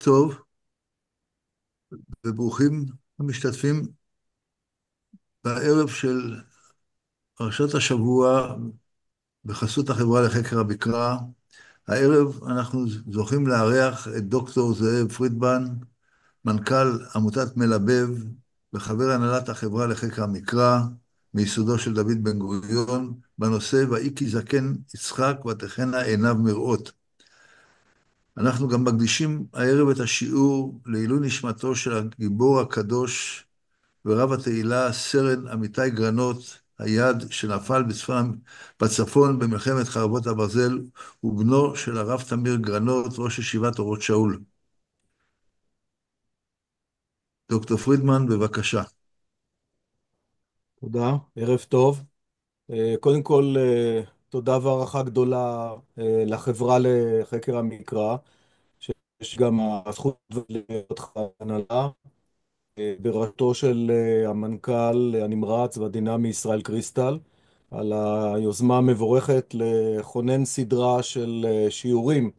טוב, וברוכים המשתתפים בערב של פרשת השבוע בחסות החברה לחקר המקרא. הערב אנחנו זוכים לארח את דוקטור זאב פרידמן, מנכ"ל עמותת מלבב וחבר הנהלת החברה לחקר המקרא, מיסודו של דוד בן גוריון, בנושא ויהי כי זקן יצחק ותחנה עיניו מראות. אנחנו גם מקדישים הערב את השיעור לעילוי נשמתו של הגיבור הקדוש ורב התהילה סרן אמיתי גרנות, היד שנפל בצפון במלחמת חרבות הברזל, ובנו של הרב תמיר גרנות, ראש ישיבת אורות שאול. דוקטור פרידמן, בבקשה. תודה, ערב טוב. קודם כל, תודה והערכה גדולה לחברה לחקר המקרא, שיש גם הזכות להיות הנהלה, בראשותו של המנכ"ל הנמרץ והדינמי ישראל קריסטל, על היוזמה המבורכת לכונן סדרה של שיעורים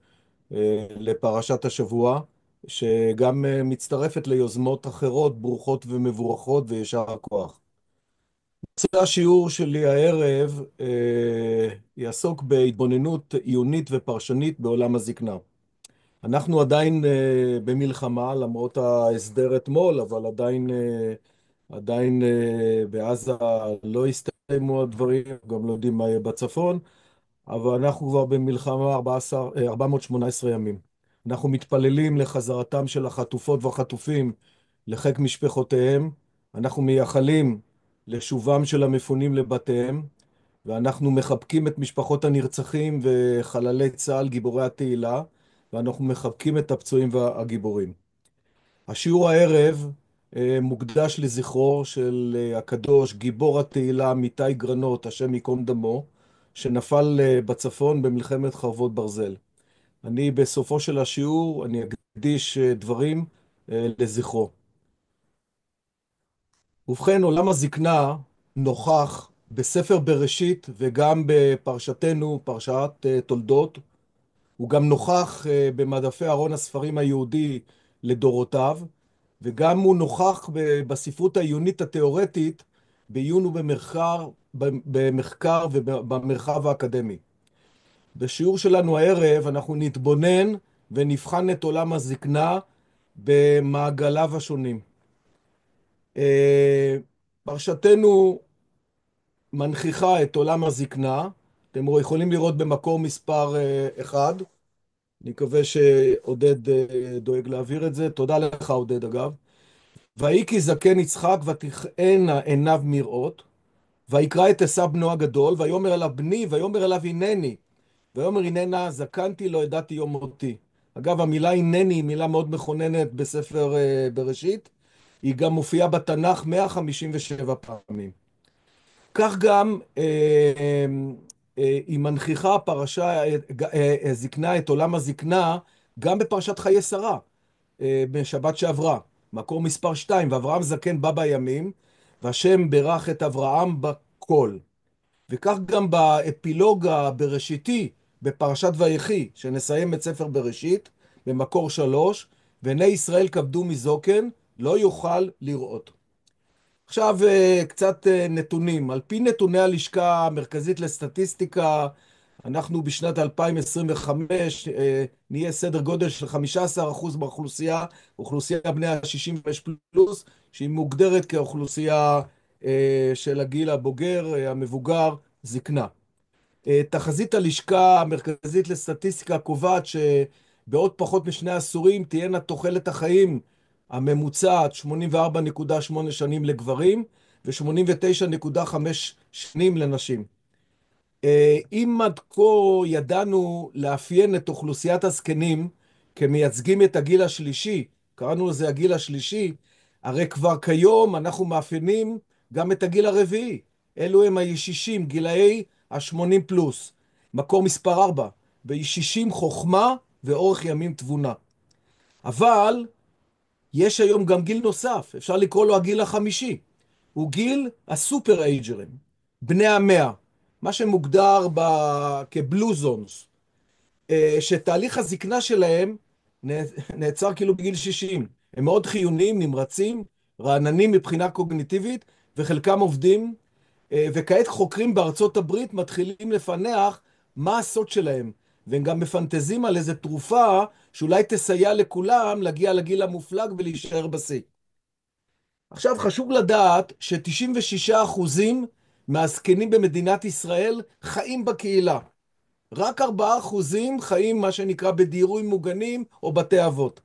לפרשת השבוע, שגם מצטרפת ליוזמות אחרות ברוכות ומבורכות וישר הכוח. נושא השיעור שלי הערב יעסוק בהתבוננות עיונית ופרשנית בעולם הזקנה. אנחנו עדיין במלחמה, למרות ההסדר אתמול, אבל עדיין בעזה לא הסתיימו הדברים, גם לא יודעים מה יהיה בצפון, אבל אנחנו כבר במלחמה 418 ימים. אנחנו מתפללים לחזרתם של החטופות והחטופים לחיק משפחותיהם, אנחנו מייחלים לשובם של המפונים לבתיהם, ואנחנו מחבקים את משפחות הנרצחים וחללי צה"ל גיבורי התהילה, ואנחנו מחבקים את הפצועים והגיבורים. השיעור הערב מוקדש לזכרו של הקדוש גיבור התהילה אמיתי גרנות, השם ייקום דמו, שנפל בצפון במלחמת חרבות ברזל. אני בסופו של השיעור אני אקדיש דברים לזכרו. ובכן, עולם הזקנה נוכח בספר בראשית וגם בפרשתנו, פרשת תולדות. הוא גם נוכח במדפי ארון הספרים היהודי לדורותיו, וגם הוא נוכח בספרות העיונית התיאורטית, בעיון ובמחקר ובמרחב האקדמי. בשיעור שלנו הערב אנחנו נתבונן ונבחן את עולם הזקנה במעגליו השונים. פרשתנו מנכיחה את עולם הזקנה. אתם יכולים לראות במקור מספר 1. אני מקווה שעודד דואג להעביר את זה. תודה לך עודד אגב. ויהי כי זקן יצחק ותכהנה עיניו מראות, ויקרא את עשיו בנו הגדול, ויאמר אליו בני, ויאמר אליו הנני. ויאמר הננה זקנתי לא ידעתי יום מותי. אגב, המילה הנני היא מילה מאוד מכוננת בספר בראשית. היא גם מופיעה בתנ"ך 157 פעמים. כך גם היא מנכיחה פרשה, זקנה את עולם הזקנה, גם בפרשת חיי שרה, בשבת שעברה, מקור מספר 2, ואברהם זקן בא בימים, והשם ברך את אברהם בכל. וכך גם באפילוג הבראשיתי, בפרשת ויחי, שנסיים את ספר בראשית, במקור 3, ועיני ישראל כבדו מזוקן, לא יוכל לראות. עכשיו קצת נתונים. על פי נתוני הלשכה המרכזית לסטטיסטיקה, אנחנו בשנת 2025 נהיה סדר גודל של 15% באוכלוסייה, אוכלוסייה בני ה-65 פלוס, שהיא מוגדרת כאוכלוסייה של הגיל הבוגר, המבוגר, זקנה. תחזית הלשכה המרכזית לסטטיסטיקה קובעת שבעוד פחות משני עשורים תהיינה תוחלת החיים הממוצעת 84.8 שנים לגברים ו-89.5 שנים לנשים. אם עד כה ידענו לאפיין את אוכלוסיית הזקנים כמייצגים את הגיל השלישי, קראנו לזה הגיל השלישי, הרי כבר כיום אנחנו מאפיינים גם את הגיל הרביעי. אלו הם הישישים, גילאי ה-80 פלוס. מקור מספר 4, בישישים חוכמה ואורך ימים תבונה. אבל יש היום גם גיל נוסף, אפשר לקרוא לו הגיל החמישי. הוא גיל הסופר אייג'רים, בני המאה, מה שמוגדר כבלו זונס, שתהליך הזקנה שלהם נעצר כאילו בגיל 60. הם מאוד חיוניים, נמרצים, רעננים מבחינה קוגניטיבית, וחלקם עובדים, וכעת חוקרים בארצות הברית מתחילים לפענח מה הסוד שלהם, והם גם מפנטזים על איזו תרופה שאולי תסייע לכולם להגיע לגיל המופלג ולהישאר בשיא. עכשיו חשוב לדעת ש-96% מהזקנים במדינת ישראל חיים בקהילה. רק 4% חיים מה שנקרא בדיורים מוגנים או בתי אבות.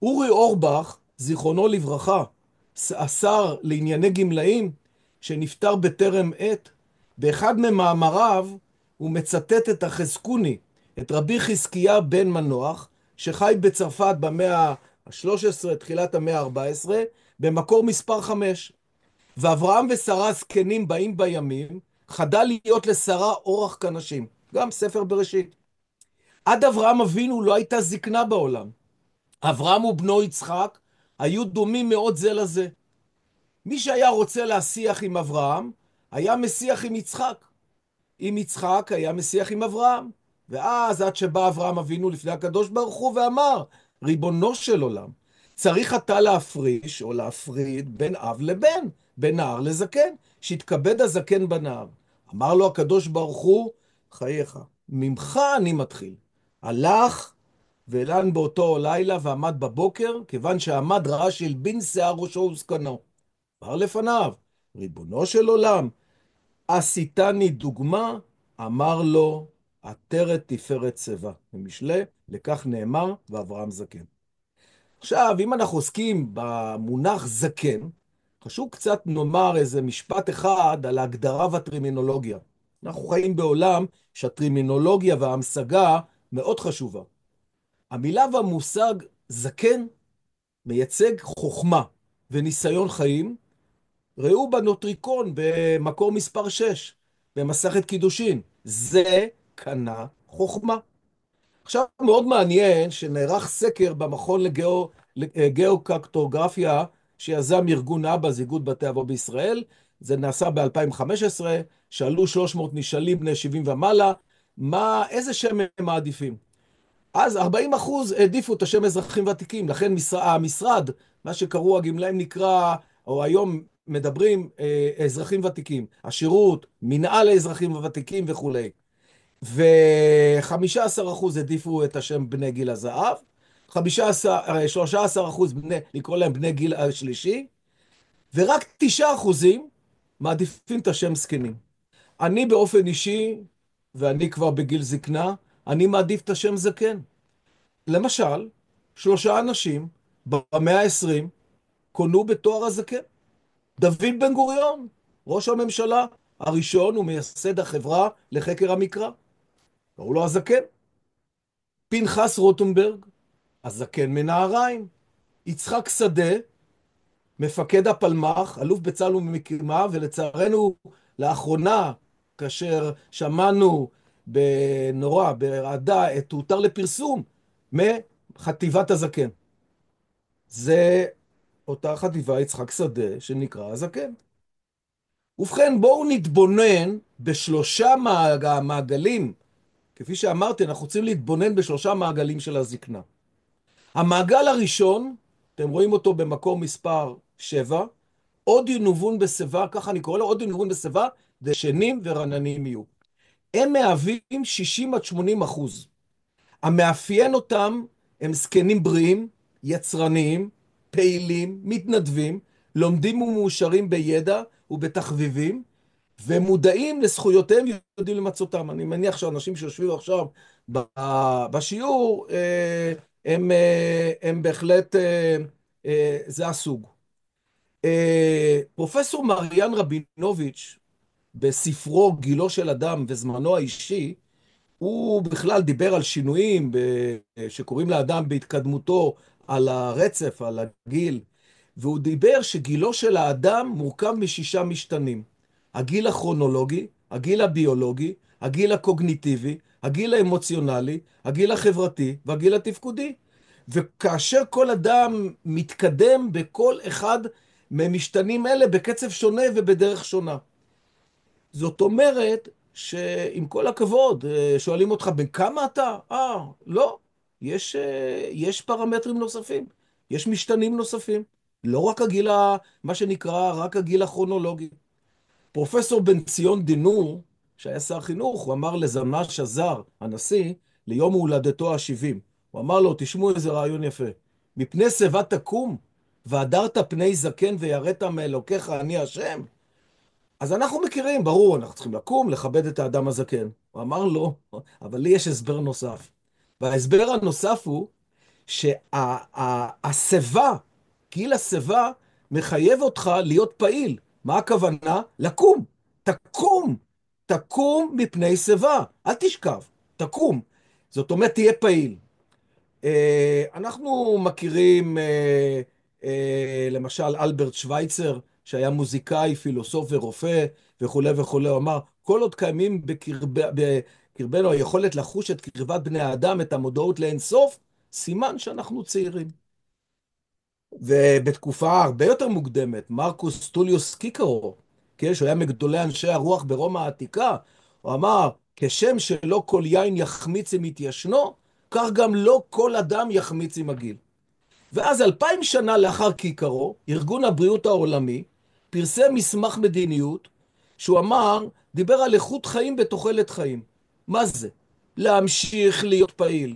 אורי אורבך, זיכרונו לברכה, השר לענייני גמלאים, שנפטר בטרם עת, באחד ממאמריו הוא מצטט את החזקוני, את רבי חזקיה בן מנוח, שחי בצרפת במאה ה-13, תחילת המאה ה-14, במקור מספר 5. ואברהם ושרה זקנים באים בימים, חדל להיות לשרה אורח כנשים. גם ספר בראשית. עד אברהם אבינו לא הייתה זקנה בעולם. אברהם ובנו יצחק היו דומים מאוד זה לזה. מי שהיה רוצה להשיח עם אברהם, היה משיח עם יצחק. עם יצחק היה משיח עם אברהם. ואז עד שבא אברהם אבינו לפני הקדוש ברוך הוא ואמר, ריבונו של עולם, צריך אתה להפריש או להפריד בין אב לבן, בין נער לזקן, שיתכבד הזקן בנער. אמר לו הקדוש ברוך הוא, חייך, ממך אני מתחיל. הלך ואילן באותו לילה ועמד בבוקר, כיוון שעמד ראה שהלבין שיער ראשו וזקנו. אמר לפניו, ריבונו של עולם, עשיתני דוגמה, אמר לו, עטרת תפארת שיבה. במשלי, לכך נאמר, ואברהם זקן. עכשיו, אם אנחנו עוסקים במונח זקן, חשוב קצת נאמר איזה משפט אחד על ההגדרה והטרמינולוגיה. אנחנו חיים בעולם שהטרמינולוגיה וההמשגה מאוד חשובה. המילה והמושג זקן מייצג חוכמה וניסיון חיים. ראו בנוטריקון במקור מספר 6, במסכת קידושין. זה קנה חוכמה. עכשיו מאוד מעניין שנערך סקר במכון לגאוקרטוגרפיה שיזם ארגון אב"א, איגוד בתי אבות בישראל. זה נעשה ב-2015, שאלו 300 נשאלים בני 70 ומעלה, איזה שם הם מעדיפים? אז 40% העדיפו את השם אזרחים ותיקים, לכן המשרד, מה שקראו הגמלאים נקרא, או היום מדברים, אזרחים ותיקים, השירות, מנהל האזרחים הוותיקים וכו'. ו-15% העדיפו את השם בני גיל הזהב, 13% לקרוא להם בני גיל השלישי, ורק 9% מעדיפים את השם זקנים. אני באופן אישי, ואני כבר בגיל זקנה, אני מעדיף את השם זקן. למשל, 3 אנשים במאה ה-20 קונו בתואר הזקן. דוד בן גוריון, ראש הממשלה הראשון ומייסד החברה לחקר המקרא. קראו לו הזקן. פנחס רוטנברג, הזקן מנהריים. יצחק שדה, מפקד הפלמ"ח, אלוף בצה"ל ומקימה, ולצערנו לאחרונה, כאשר שמענו בנורא, ברעדה, את הותר לפרסום מחטיבת הזקן. זה אותה חטיבה יצחק שדה שנקרא הזקן. ובכן, בואו נתבונן בשלושה מעגלים. כפי שאמרתי, אנחנו רוצים להתבונן בשלושה מעגלים של הזקנה. המעגל הראשון, אתם רואים אותו במקור מספר 7, עוד ינובון בשיבה, ככה אני קורא לו, עוד ינובון בשיבה, דשנים ורעננים יהיו. הם מהווים 60-80%. המאפיין אותם הם זקנים בריאים, יצרניים, פעילים, מתנדבים, לומדים ומאושרים בידע ובתחביבים, ומודעים לזכויותיהם ויודעים למצותם. אני מניח שאנשים שיושבים עכשיו בשיעור, הם בהחלט, זה הסוג. פרופסור מריאן רבינוביץ', בספרו גילו של אדם וזמנו האישי, הוא בכלל דיבר על שינויים שקוראים לאדם בהתקדמותו, על הרצף, על הגיל, והוא דיבר שגילו של האדם מורכב מ6 משתנים. הגיל הכרונולוגי, הגיל הביולוגי, הגיל הקוגניטיבי, הגיל האמוציונלי, הגיל החברתי והגיל התפקודי. וכאשר כל אדם מתקדם בכל אחד ממשתנים אלה בקצב שונה ובדרך שונה. זאת אומרת שעם כל הכבוד, שואלים אותך, בן כמה אתה? לא. יש פרמטרים נוספים, יש משתנים נוספים. לא רק מה שנקרא, רק הגיל הכרונולוגי. פרופסור בן ציון דינור, שהיה שר חינוך, הוא אמר לזלמן שזר, הנשיא, ליום הולדתו ה-70. הוא אמר לו, תשמעו איזה רעיון יפה. מפני שיבה תקום, והדרת פני זקן ויראת מאלוקיך אני השם. אז אנחנו מכירים, ברור, אנחנו צריכים לקום, לכבד את האדם הזקן. הוא אמר לו, אבל לי יש הסבר נוסף. וההסבר הנוסף הוא שהשיבה, גיל השיבה, מחייב אותך להיות פעיל. מה הכוונה? לקום. תקום. תקום מפני שיבה. אל תשכב. תקום. זאת אומרת, תהיה פעיל. אנחנו מכירים למשל אלברט שווייצר, שהיה מוזיקאי, פילוסוף ורופא וכולי וכולי, הוא אמר, כל עוד קיימים בקרבנו היכולת לחוש את קרבת בני האדם, את המודעות לאין סוף, סימן שאנחנו צעירים. ובתקופה הרבה יותר מוקדמת, מרקוס טוליוס קיקרו, כן, שהוא היה מגדולי אנשי הרוח ברומא העתיקה, הוא אמר, כשם שלא כל יין יחמיץ עם התיישנו, כך גם לא כל אדם יחמיץ עם הגיל. ואז 2000 שנה לאחר קיקרו, ארגון הבריאות העולמי פרסם מסמך מדיניות שהוא אמר, דיבר על איכות חיים בתוחלת חיים. מה זה? להמשיך להיות פעיל,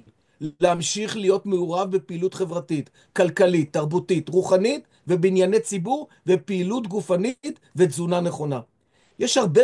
להמשיך להיות מעורב בפעילות חברתית, כלכלית, תרבותית, רוחנית ובענייני ציבור ופעילות גופנית ותזונה נכונה. יש הרבה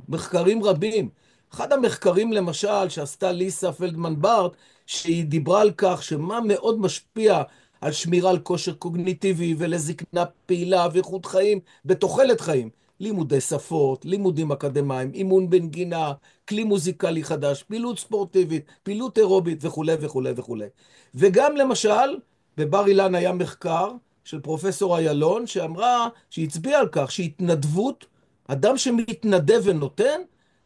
מחקרים רבים. אחד המחקרים למשל שעשתה ליסה פלדמן בארט, שהיא דיברה על כך שמה מאוד משפיע על שמירה על כושר קוגניטיבי ולזקנה פעילה ואיכות חיים בתוחלת חיים. לימודי שפות, לימודים אקדמיים, אימון בנגינה, כלי מוזיקלי חדש, פעילות ספורטיבית, פעילות אירובית וכולי וכולי וכולי. וגם למשל, בבר אילן היה מחקר של פרופסור איילון שהצביע על כך שהתנדבות, אדם שמתנדב ונותן,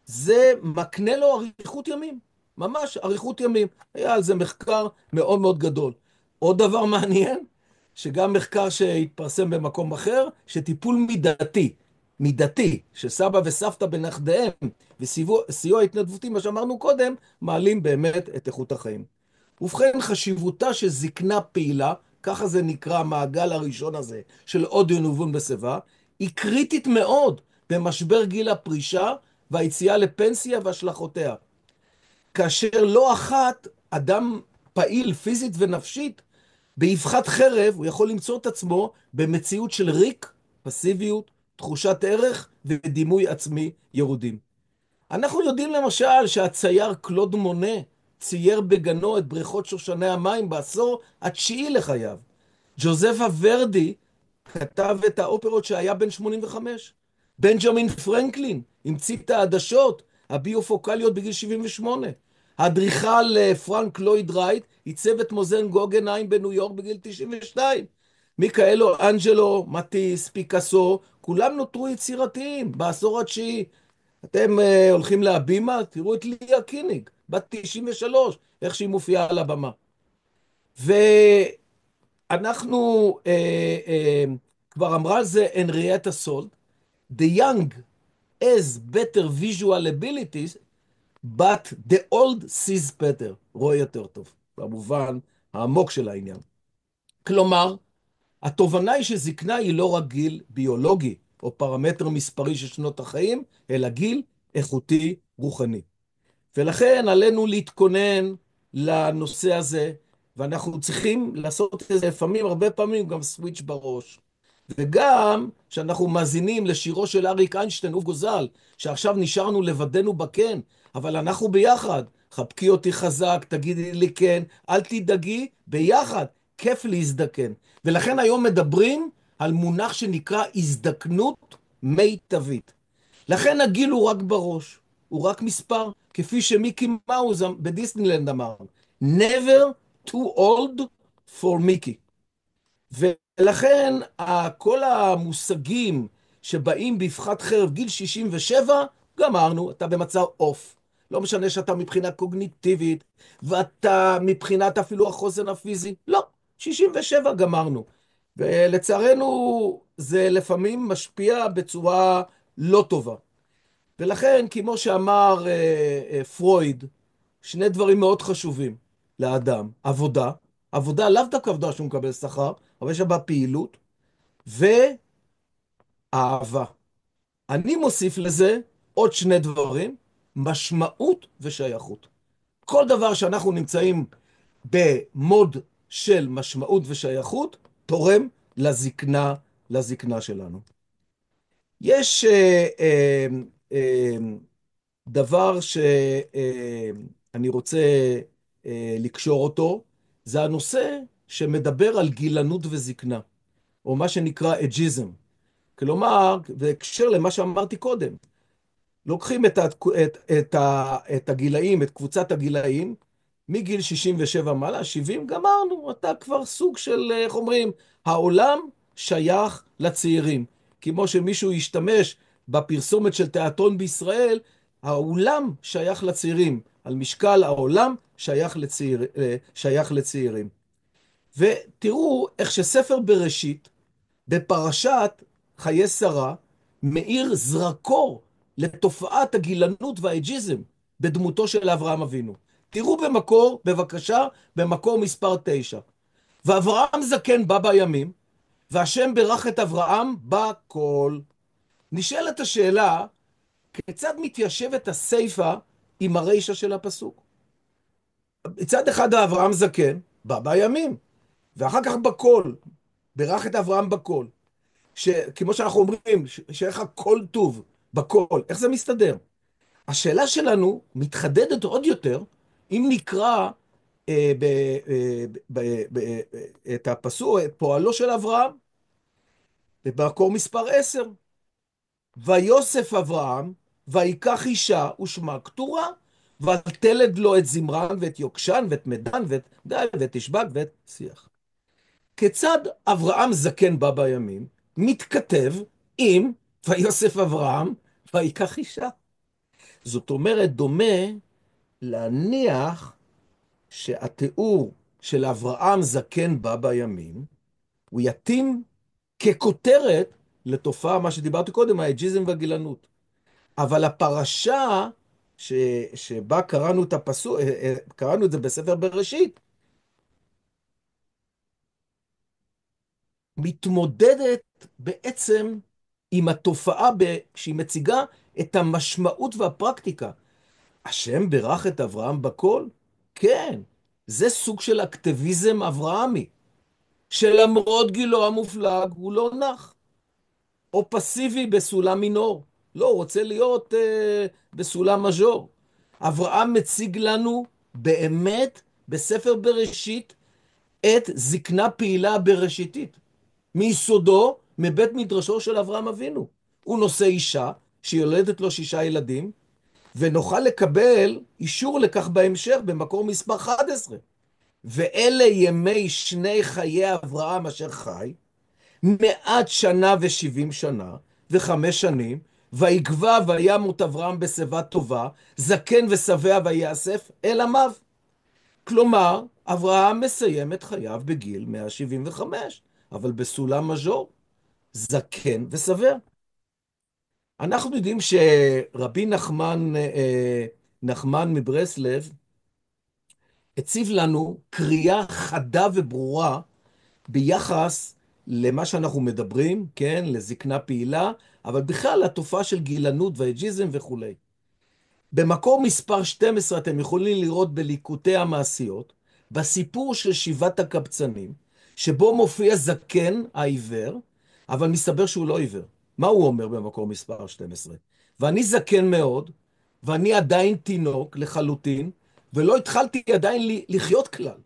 זה מקנה לו אריכות ימים. ממש אריכות ימים. היה על זה מחקר מאוד מאוד גדול. עוד דבר מעניין, שגם מחקר שהתפרסם במקום אחר, שטיפול מידתי, שסבא וסבתא בנכדיהם וסיוע התנדבותי, מה שאמרנו קודם, מעלים באמת את איכות החיים. ובכן, חשיבותה של זקנה פעילה, ככה זה נקרא המעגל הראשון הזה של עוד ינובון בשיבה, היא קריטית מאוד במשבר גיל הפרישה והיציאה לפנסיה והשלכותיה. כאשר לא אחת אדם פעיל פיזית ונפשית, באבחת חרב הוא יכול למצוא את עצמו במציאות של ריק, פסיביות, תחושת ערך ודימוי עצמי ירודים. אנחנו יודעים למשל שהצייר קלוד מונה צייר בגנו את בריכות שושני המים בעשור התשיעי לחייו. ג'וזפה ורדי כתב את האופרות שהיה בן 85. בנג'מין פרנקלין המציא את העדשות הביופוקליות בגיל 78. האדריכל פרנק לויד רייט עיצב את מוזיאון גוגנהיים בניו יורק בגיל 92. מיקאלו אנג'לו, מטיס, פיקאסו, כולם נותרו יצירתיים בעשור התשיעי. אתם הולכים להבימה, תראו את ליה קיניג, בת 93, איך שהיא מופיעה על הבמה. ואנחנו, כבר אמרה על זה הנריאטה סולט, The young has better visual abilities, but the old sees better, רואה יותר טוב, במובן העמוק של העניין. כלומר, התובנה היא שזקנה היא לא רק גיל ביולוגי, או פרמטר מספרי של שנות החיים, אלא גיל איכותי רוחני. ולכן עלינו להתכונן לנושא הזה, ואנחנו צריכים לעשות את זה לפעמים, הרבה פעמים גם סוויץ' בראש. וגם שאנחנו מאזינים לשירו של אריק איינשטיין, אוף גוזל, שעכשיו נשארנו לבדנו בכן, אבל אנחנו ביחד. חבקי אותי חזק, תגידי לי כן, אל תדאגי, ביחד. כיף להזדקן. ולכן היום מדברים על מונח שנקרא הזדקנות מיטבית. לכן הגיל הוא רק בראש, הוא רק מספר, כפי שמיקי מאוז בדיסנילנד אמר, never too old for מיקי. ולכן כל המושגים שבאים באבחת חרב גיל 67, גמרנו, אתה במצב אוף. לא משנה שאתה מבחינה קוגניטיבית, ואתה מבחינת אפילו החוסן הפיזי, לא, 67 גמרנו. ולצערנו זה לפעמים משפיע בצורה לא טובה. ולכן, כמו שאמר פרויד, שני דברים מאוד חשובים. לאדם, עבודה, עבודה לאו דווקא עבודה שהוא מקבל שכר, אבל יש בה פעילות, ואהבה. אני מוסיף לזה עוד שני דברים, משמעות ושייכות. כל דבר שאנחנו נמצאים במוד של משמעות ושייכות, תורם לזקנה שלנו. יש אה, דבר שאני רוצה לקשור אותו, זה הנושא שמדבר על גילנות וזקנה, או מה שנקרא אג'יזם. כלומר, בהקשר למה שאמרתי קודם, לוקחים את הגילאים, את קבוצת הגילאים, מגיל 67 מעלה, 70, גמרנו, אתה כבר סוג של, איך אומרים, העולם שייך לצעירים. כמו שמישהו ישתמש בפרסומת של תיאטרון בישראל, העולם שייך לצעירים. על משקל העולם שייך לצעירים. ותראו איך שספר בראשית, בפרשת חיי שרה, מאיר זרקור לתופעת הגילנות והאג'יזם בדמותו של אברהם אבינו. תראו במקור, בבקשה, במקור מספר 9. ואברהם זקן בא בימים, והשם ברך את אברהם בכל. נשאלת השאלה, כיצד מתיישבת הסיפה עם הרישה של הפסוק? מצד אחד אברהם זקן, בא בימים, ואחר כך בכל, ברך את אברהם בכל. כמו שאנחנו אומרים, שיהיה לך כל טוב בכל, איך זה מסתדר? השאלה שלנו מתחדדת עוד יותר, אם נקרא את הפסוק, את פועלו של אברהם, במקור מספר 10. ויוסף אברהם, ויקח אישה ושמה קטורה, ותלד לו את זמרן ואת יוקשן ואת מדן ואת די ואת תשבק ואת שיח. כיצד אברהם זקן בא בימים מתכתב עם ויוסף אברהם ויקח אישה? זאת אומרת, דומה להניח שהתיאור של אברהם זקן בא בימים, הוא יתאים ככותרת לתופעה, מה שדיברתי קודם, האג'יזם והגילנות. אבל הפרשה שבה קראנו את הפסוק, קראנו את זה בספר בראשית, מתמודדת בעצם עם התופעה שהיא מציגה את המשמעות והפרקטיקה. השם ברך את אברהם בכל? כן, זה סוג של אקטיביזם אברהמי, שלמרות גילו המופלג הוא לא נח, או פסיבי בסולם מינור. לא, הוא רוצה להיות בסולם מז'ור. אברהם מציג לנו באמת בספר בראשית את זקנה פעילה בראשיתית. מיסודו, מבית מדרשו של אברהם אבינו. הוא נושא אישה, שיולדת לו 6 ילדים, ונוכל לקבל אישור לכך בהמשך, במקור מספר 11. ואלה ימי שני חיי אברהם אשר חי, 100 שנה ו70 שנה, ו5 שנים, ויגבע וימות אברהם בשיבה טובה, זקן ושבע ויאסף אל עמיו. כלומר, אברהם מסיים את חייו בגיל 175, אבל בסולם מז'ור, זקן ושבע. אנחנו יודעים שרבי נחמן מברסלב הציב לנו קריאה חדה וברורה ביחס למה שאנחנו מדברים, כן, לזקנה פעילה, אבל בכלל לתופעה של גילנות ואג'יזם וכו'. במקור מספר 12 אתם יכולים לראות בליקוטי המעשיות, בסיפור של 7 הקבצנים, שבו מופיע זקן העיוור, אבל מסתבר שהוא לא עיוור. מה הוא אומר במקור מספר 12? ואני זקן מאוד, ואני עדיין תינוק לחלוטין, ולא התחלתי עדיין לחיות כלל.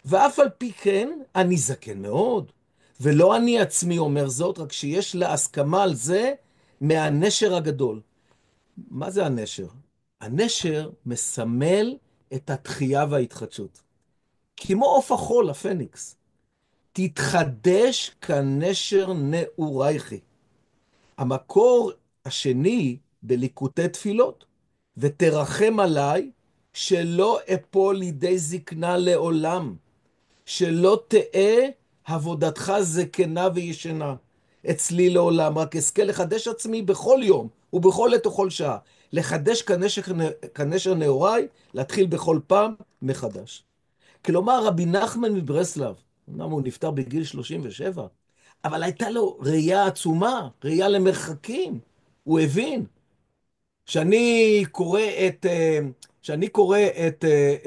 ואף על פי כן, אני זקן מאוד. ולא אני עצמי אומר זאת, רק שיש לה הסכמה על זה מהנשר הגדול. מה זה הנשר? הנשר מסמל את התחייה וההתחדשות. כמו עוף החול, הפניקס. תתחדש כנשר נעורייכי. המקור השני בליקוטי תפילות, ותרחם עליי שלא אפול לידי זקנה לעולם, שלא תהא עבודתך זקנה וישנה אצלי לעולם, רק אזכה לחדש עצמי בכל יום ובכל עת וכל שעה, לחדש כנשר נעוריי, להתחיל בכל פעם מחדש. כלומר, רבי נחמן מברסלב, אמנם הוא נפטר בגיל 37, אבל הייתה לו ראייה עצומה, ראייה למרחקים. הוא הבין. כשאני קורא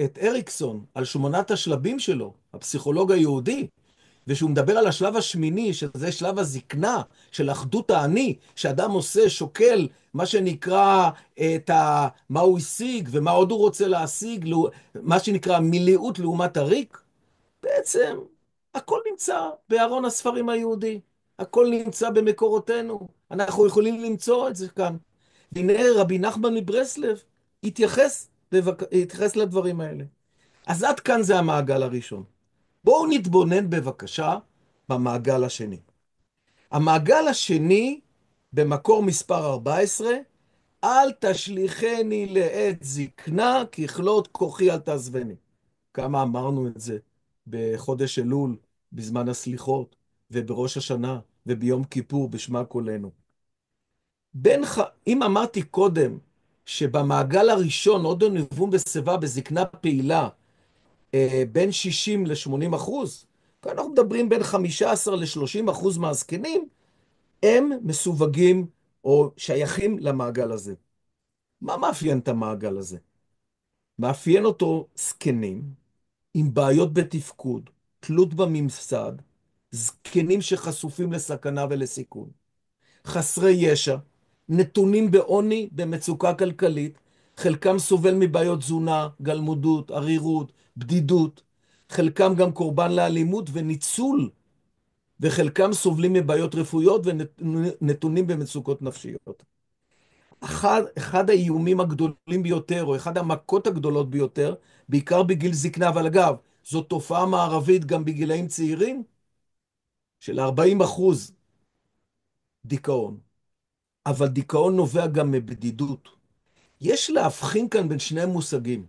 את אריקסון על 8 השלבים שלו, הפסיכולוג היהודי, ושהוא מדבר על השלב השמיני, שזה שלב הזקנה, של אחדות האני, שאדם עושה, שוקל, מה שנקרא, מה הוא השיג ומה עוד הוא רוצה להשיג, מה שנקרא מילאות לעומת הריק, בעצם הכל נמצא בארון הספרים היהודי, הכל נמצא במקורותינו, אנחנו יכולים למצוא את זה כאן. והנה רבי נחמן מברסלב התייחס לדברים האלה. אז עד כאן זה המעגל הראשון. בואו נתבונן בבקשה במעגל השני. המעגל השני, במקור מספר 14, אל תשליכני לעת זקנה, ככלות כוחי אל תעזבני. כמה אמרנו את זה בחודש אלול, בזמן הסליחות, ובראש השנה, וביום כיפור, בשמה קולנו. אם אמרתי קודם, שבמעגל הראשון, עוד נבון בשיבה, בזקנה פעילה, בין 60 ל-80%, כאן אנחנו מדברים בין 15 ל-30% מהזקנים, הם מסווגים או שייכים למעגל הזה. מה מאפיין את המעגל הזה? מאפיין אותו זקנים, עם בעיות בתפקוד, תלות בממסד, זקנים שחשופים לסכנה ולסיכון, חסרי ישע, נתונים בעוני, במצוקה כלכלית, חלקם סובל מבעיות תזונה, גלמודות, ערירות, בדידות, חלקם גם קורבן לאלימות וניצול, וחלקם סובלים מבעיות רפואיות ונתונים במצוקות נפשיות. אחד האיומים הגדולים ביותר, או אחד המכות הגדולות ביותר, בעיקר בגיל זקנה, אבל אגב, זו תופעה מערבית גם בגילאים צעירים, של 40% דיכאון. אבל דיכאון נובע גם מבדידות. יש להבחין כאן בין שני מושגים.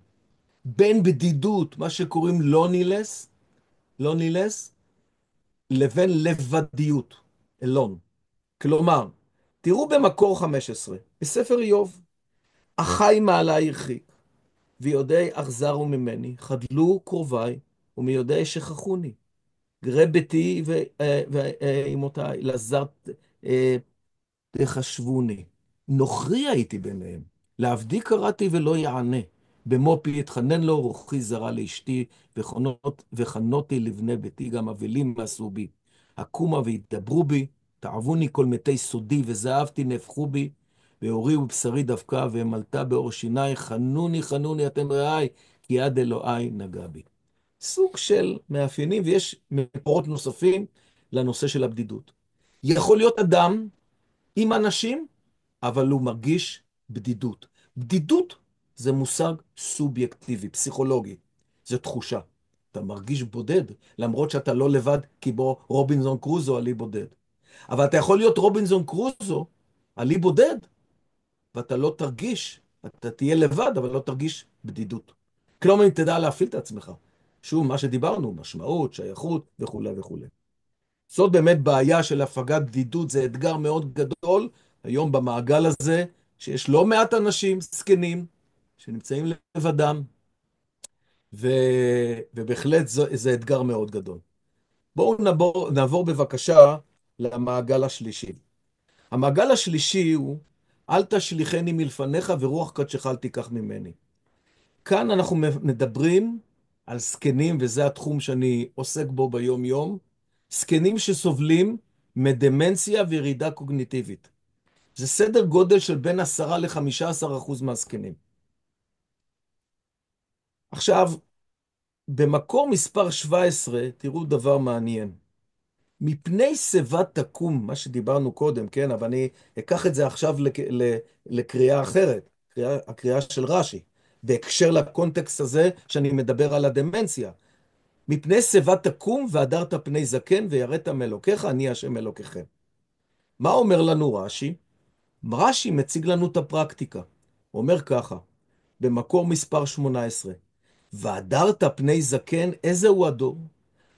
בין בדידות, מה שקוראים לונילס, לבין לבדיות, אלון. כלומר, תראו במקור 15, בספר איוב, אחי מעלה הרחיק, ויודעי אכזרו ממני, חדלו קרוביי, ומיודעי שכחוני. גרה ביתי ואימותיי, לזרת תחשבוני. נוכרי הייתי ביניהם, לעבדי קראתי ולא יענה. במו פי אתחנן לו, רוחי זרה לאשתי, וחנותי לבני ביתי, גם אבלים עשו בי. הקומה וידברו בי, תעבוני כל מתי סודי, וזהבתי נהפכו בי, באורי ובשרי דווקא, והמלטה באור שיני, חנוני חנוני אתם רעי, כי יד אלוהי נגע בי. סוג של מאפיינים, ויש מקורות נוספים לנושא של הבדידות. יכול להיות אדם עם אנשים, אבל הוא מרגיש בדידות. בדידות זה מושג סובייקטיבי, פסיכולוגי. זה תחושה. אתה מרגיש בודד, למרות שאתה לא לבד, כי בו רובינזון קרוזו עלי בודד. אבל אתה יכול להיות רובינזון קרוזו עלי בודד, ואתה לא תרגיש, אתה תהיה לבד, אבל לא תרגיש בדידות. כלומר, אם תדע להפעיל את עצמך. שוב, מה שדיברנו, משמעות, שייכות וכו' וכו'. זאת באמת בעיה של הפגת בדידות, זה אתגר מאוד גדול היום במעגל הזה, שיש לא מעט אנשים זקנים שנמצאים לבדם, ו... ובהחלט זה אתגר מאוד גדול. בואו נעבור בבקשה למעגל השלישי. המעגל השלישי הוא, אל תשליכני מלפניך ורוח קדשך אל תיקח ממני. כאן אנחנו מדברים על זקנים, וזה התחום שאני עוסק בו ביום יום, זקנים שסובלים מדמנציה וירידה קוגניטיבית. זה סדר גודל של בין 10 ל-15% מהזקנים. עכשיו, במקור מספר 17, תראו דבר מעניין. מפני שיבה תקום, מה שדיברנו קודם, כן? אבל אני אקח את זה עכשיו לקריאה אחרת, הקריאה של רש"י, בהקשר לקונטקסט הזה שאני מדבר על הדמנציה. מפני שיבה תקום והדרת פני זקן ויראת מאלוקיך, אני השם אלוקיכם. מה אומר לנו רש"י? רש"י מציג לנו את הפרקטיקה. הוא אומר ככה, במקור מספר 18, והדרת פני זקן, איזהו הדור?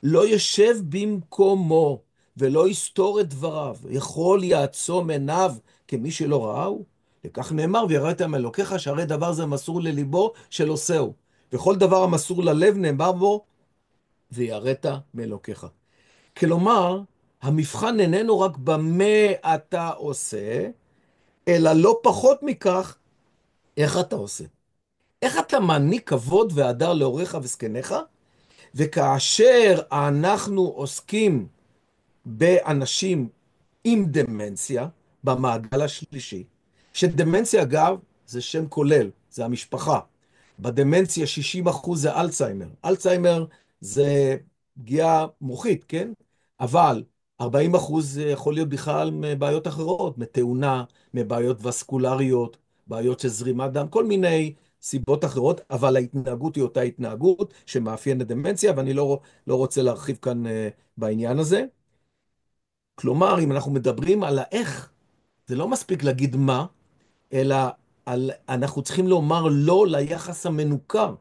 לא ישב במקומו ולא יסתור את דבריו, יכול יעצום עיניו כמי שלא ראהו? לכך נאמר, ויראת מאלוקיך, שהרי דבר זה מסור לליבו של עושהו. וכל דבר המסור ללב נאמר בו, ויראת מאלוקיך. כלומר, המבחן איננו רק במה אתה עושה, אלא לא פחות מכך, איך אתה עושה. איך אתה מעניק כבוד והדר להוריך וזקניך, וכאשר אנחנו עוסקים באנשים עם דמנציה, במעגל השלישי, שדמנציה אגב זה שם כולל, זה המשפחה. בדמנציה 60% זה אלצהיימר. אלצהיימר זה פגיעה מוחית, כן? אבל 40% זה יכול להיות בכלל מבעיות אחרות, מתאונה, מבעיות וסקולריות, בעיות של זרימת דם, כל מיני סיבות אחרות, אבל ההתנהגות היא אותה התנהגות שמאפיינת דמנציה, ואני לא רוצה להרחיב כאן בעניין הזה. כלומר, אם אנחנו מדברים על האיך, זה לא מספיק להגיד מה, אלא אנחנו צריכים לומר לא ליחס המנוכר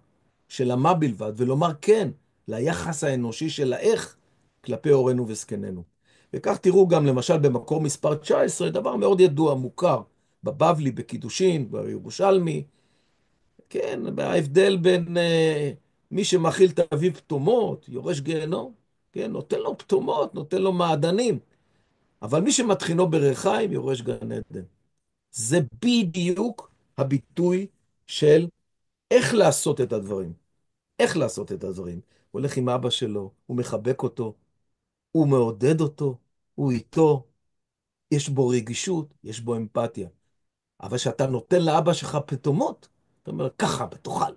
של המה בלבד, ולומר כן ליחס האנושי של האיך כלפי הורינו וזקנינו. וכך תראו גם למשל במקור מספר 19, דבר מאוד ידוע, מוכר, בבבלי, בקידושין, בירושלמי, כן, ההבדל בין מי שמאכיל את אביו פתומות, יורש גיהנום, כן, נותן לו פתומות, נותן לו מעדנים. אבל מי שמטחינו בריחיים יורש גן עדן. זה בדיוק הביטוי של איך לעשות את הדברים. איך לעשות את הדברים. הוא הולך עם אבא שלו, הוא מחבק אותו, הוא מעודד אותו, הוא איתו, יש בו רגישות, יש בו אמפתיה. אבל כשאתה נותן לאבא שלך פתאומות, אתה אומר, ככה, תאכל,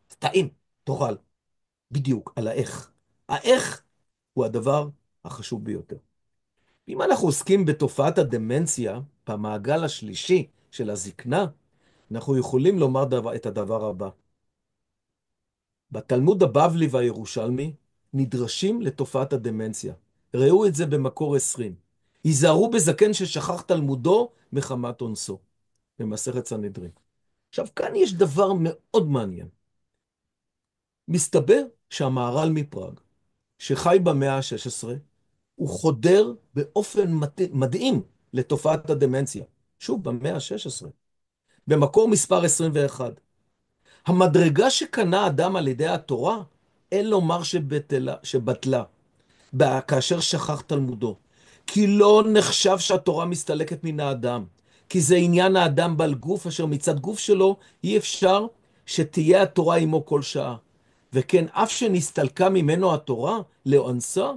זה טעים, תאכל. בדיוק, על האיך. האיך הוא הדבר החשוב ביותר. אם אנחנו עוסקים בתופעת הדמנציה, במעגל השלישי של הזקנה, אנחנו יכולים לומר את הדבר הבא. בתלמוד הבבלי והירושלמי נדרשים לתופעת הדמנציה. ראו את זה במקור 20. היזהרו בזקן ששכח תלמודו מחמת אונסו, במסכת סנהדרין. עכשיו, כאן יש דבר מאוד מעניין. מסתבר שהמהר"ל מפראג, שחי במאה ה-16, הוא חודר באופן מדהים לתופעת הדמנציה. שוב, במאה ה-16. במקור מספר 21. המדרגה שקנה אדם על ידי התורה, אין לומר שבטלה, כאשר שכח תלמודו. כי לא נחשב שהתורה מסתלקת מן האדם. כי זה עניין האדם בעל גוף, אשר מצד גוף שלו אי אפשר שתהיה התורה עמו כל שעה. וכן, אף שנסתלקה ממנו התורה לאונסה,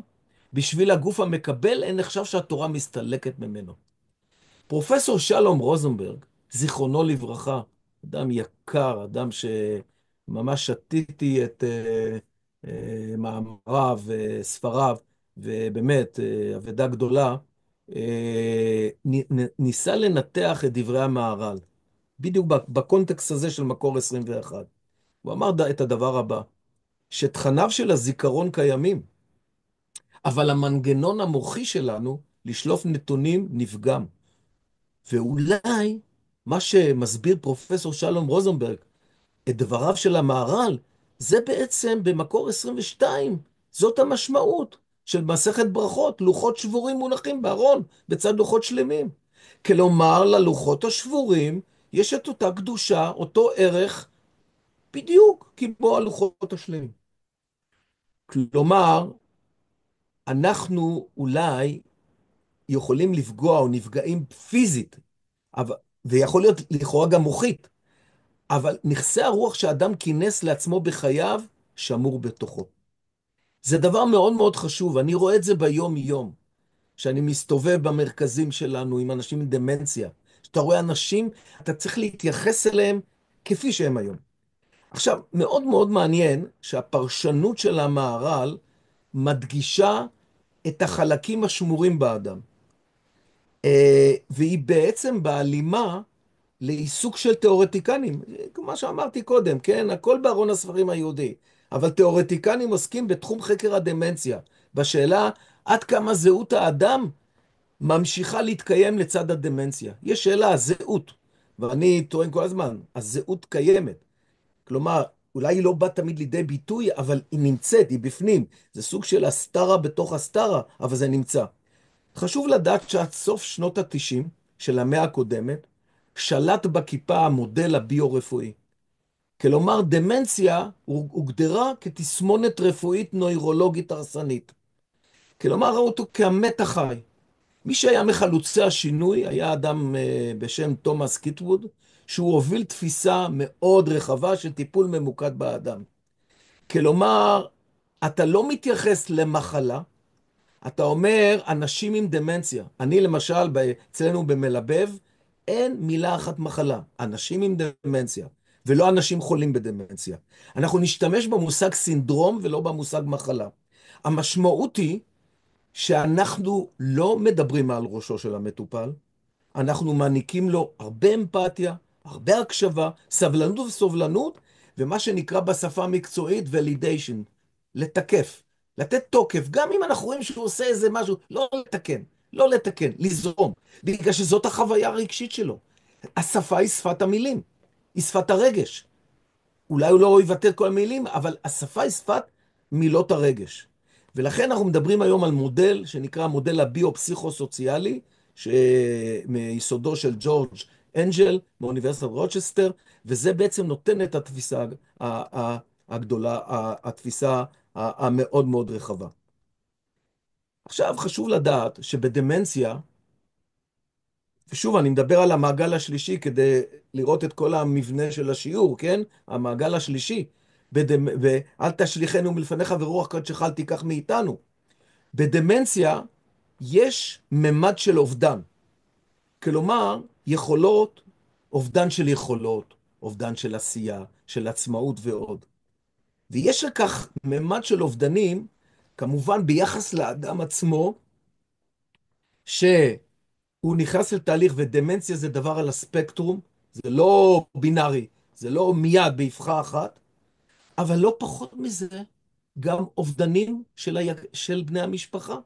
בשביל הגוף המקבל אין נחשב שהתורה מסתלקת ממנו. פרופסור שלום רוזנברג, זיכרונו לברכה, אדם יקר, אדם שממש שתיתי את מאמריו, ספריו, ובאמת, אבדה גדולה, ניסה לנתח את דברי המהר"ל, בדיוק בקונטקסט הזה של מקור 21. הוא אמר את הדבר הבא, שתכניו של הזיכרון קיימים, אבל המנגנון המוחי שלנו לשלוף נתונים נפגם. ואולי מה שמסביר פרופסור שלום רוזנברג את דבריו של המהר"ל, זה בעצם במקור 22, זאת המשמעות של מסכת ברכות, לוחות שבורים מונחים בארון, בצד לוחות שלמים. כלומר, ללוחות השבורים יש את אותה קדושה, אותו ערך, בדיוק כמו הלוחות השלמים. כלומר, אנחנו אולי יכולים לפגוע או נפגעים פיזית, אבל, ויכול להיות לכאורה גם מוחית, אבל נכסי הרוח שאדם כינס לעצמו בחייו, שמור בתוכו. זה דבר מאוד מאוד חשוב, אני רואה את זה ביום-יום, שאני מסתובב במרכזים שלנו עם אנשים עם דמנציה. כשאתה רואה אנשים, אתה צריך להתייחס אליהם כפי שהם היום. עכשיו, מאוד מאוד מעניין שהפרשנות של המהר"ל מדגישה את החלקים השמורים באדם. והיא בעצם בהלימה לעיסוק של תיאורטיקנים, כמו שאמרתי קודם, כן? הכל בארון הספרים היהודי. אבל תיאורטיקנים עוסקים בתחום חקר הדמנציה, בשאלה עד כמה זהות האדם ממשיכה להתקיים לצד הדמנציה. יש שאלה, הזהות, ואני טוען כל הזמן, הזהות קיימת. כלומר, אולי היא לא באה תמיד לידי ביטוי, אבל היא נמצאת, היא בפנים. זה סוג של הסתרה בתוך הסתרה, אבל זה נמצא. חשוב לדעת שעד סוף שנות ה-90 של המאה הקודמת, שלט בכיפה המודל הביו-רפואי. כלומר, דמנציה הוגדרה כתסמונת רפואית נוירולוגית הרסנית. כלומר, ראו אותו כהמת החי. מי שהיה מחלוצי השינוי היה אדם בשם תומאס קיטווד, שהוא הוביל תפיסה מאוד רחבה של טיפול ממוקד באדם. כלומר, אתה לא מתייחס למחלה, אתה אומר אנשים עם דמנציה. אני למשל, אצלנו במלבב, אין מילה אחת מחלה, אנשים עם דמנציה, ולא אנשים חולים בדמנציה. אנחנו נשתמש במושג סינדרום ולא במושג מחלה. המשמעות היא שאנחנו לא מדברים מעל ראשו של המטופל, אנחנו מעניקים לו הרבה אמפתיה, הרבה הקשבה, סבלנות וסובלנות, ומה שנקרא בשפה המקצועית ולידיישן, לתקף, לתת תוקף, גם אם אנחנו רואים שהוא עושה איזה משהו, לא לתקן, לא לתקן, לזרום, בגלל שזאת החוויה הרגשית שלו. השפה היא שפת המילים, היא שפת הרגש. אולי הוא לא יבטא את כל המילים, אבל השפה היא שפת מילות הרגש. ולכן אנחנו מדברים היום על מודל שנקרא המודל הביו-פסיכו-סוציאלי, מיסודו של ג'ורג' אנג'ל מאוניברסיטת רוצ'סטר, וזה בעצם נותן את התפיסה הגדולה, התפיסה המאוד מאוד רחבה. עכשיו חשוב לדעת שבדמנציה, ושוב, אני מדבר על המעגל השלישי כדי לראות את כל המבנה של השיעור, כן? המעגל השלישי. ואל תשליכנו מלפניך ורוח קודשך אל תיקח מאיתנו. בדמנציה יש ממד של אובדן. כלומר, יכולות, אובדן של יכולות, אובדן של עשייה, של עצמאות ועוד. ויש לכך ממד של אובדנים, כמובן ביחס לאדם עצמו, הוא נכנס לתהליך, ודמנציה זה דבר על הספקטרום, זה לא בינארי, זה לא מיד באבחה אחת, אבל לא פחות מזה, גם אובדנים של בני המשפחה.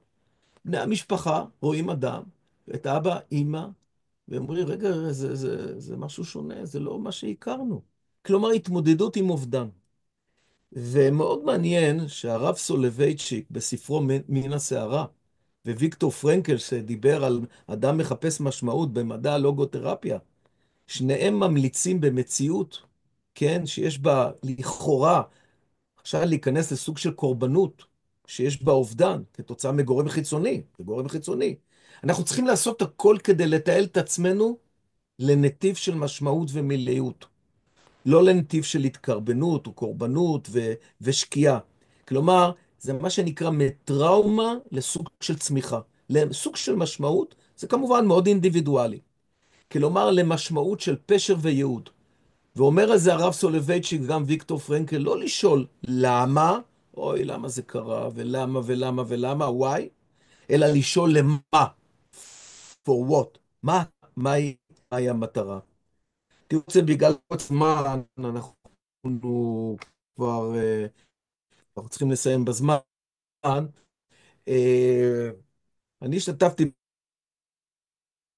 בני המשפחה רואים אדם, את אבא, אמא, ואומרים, רגע, זה משהו שונה, זה לא מה שהכרנו. כלומר, התמודדות עם אובדן. ומאוד מעניין שהרב סולובייצ'יק בספרו מן הסערה, וויקטור פרנקל שדיבר על אדם מחפש משמעות במדע הלוגותרפיה, שניהם ממליצים במציאות, כן, שיש בה לכאורה, עכשיו להיכנס לסוג של קורבנות, שיש בה אובדן כתוצאה מגורם חיצוני, מגורם חיצוני. אנחנו צריכים לעשות הכל כדי לתעל את עצמנו לנתיב של משמעות ומילאות. לא לנתיב של התקרבנות או קורבנות ושקיעה. כלומר, זה מה שנקרא מטראומה לסוג של צמיחה. לסוג של משמעות, זה כמובן מאוד אינדיבידואלי. כלומר, למשמעות של פשר וייעוד. ואומר על זה הרב סולובייצ'יק, גם ויקטור פרנקל, לא לשאול למה, אוי, למה זה קרה, ולמה, ולמה, ולמה, why, אלא לשאול למה, for what, מהי המטרה. תרצה, בגלל הזמן, אנחנו כבר, אנחנו צריכים לסיים בזמן. אה, אני השתתפתי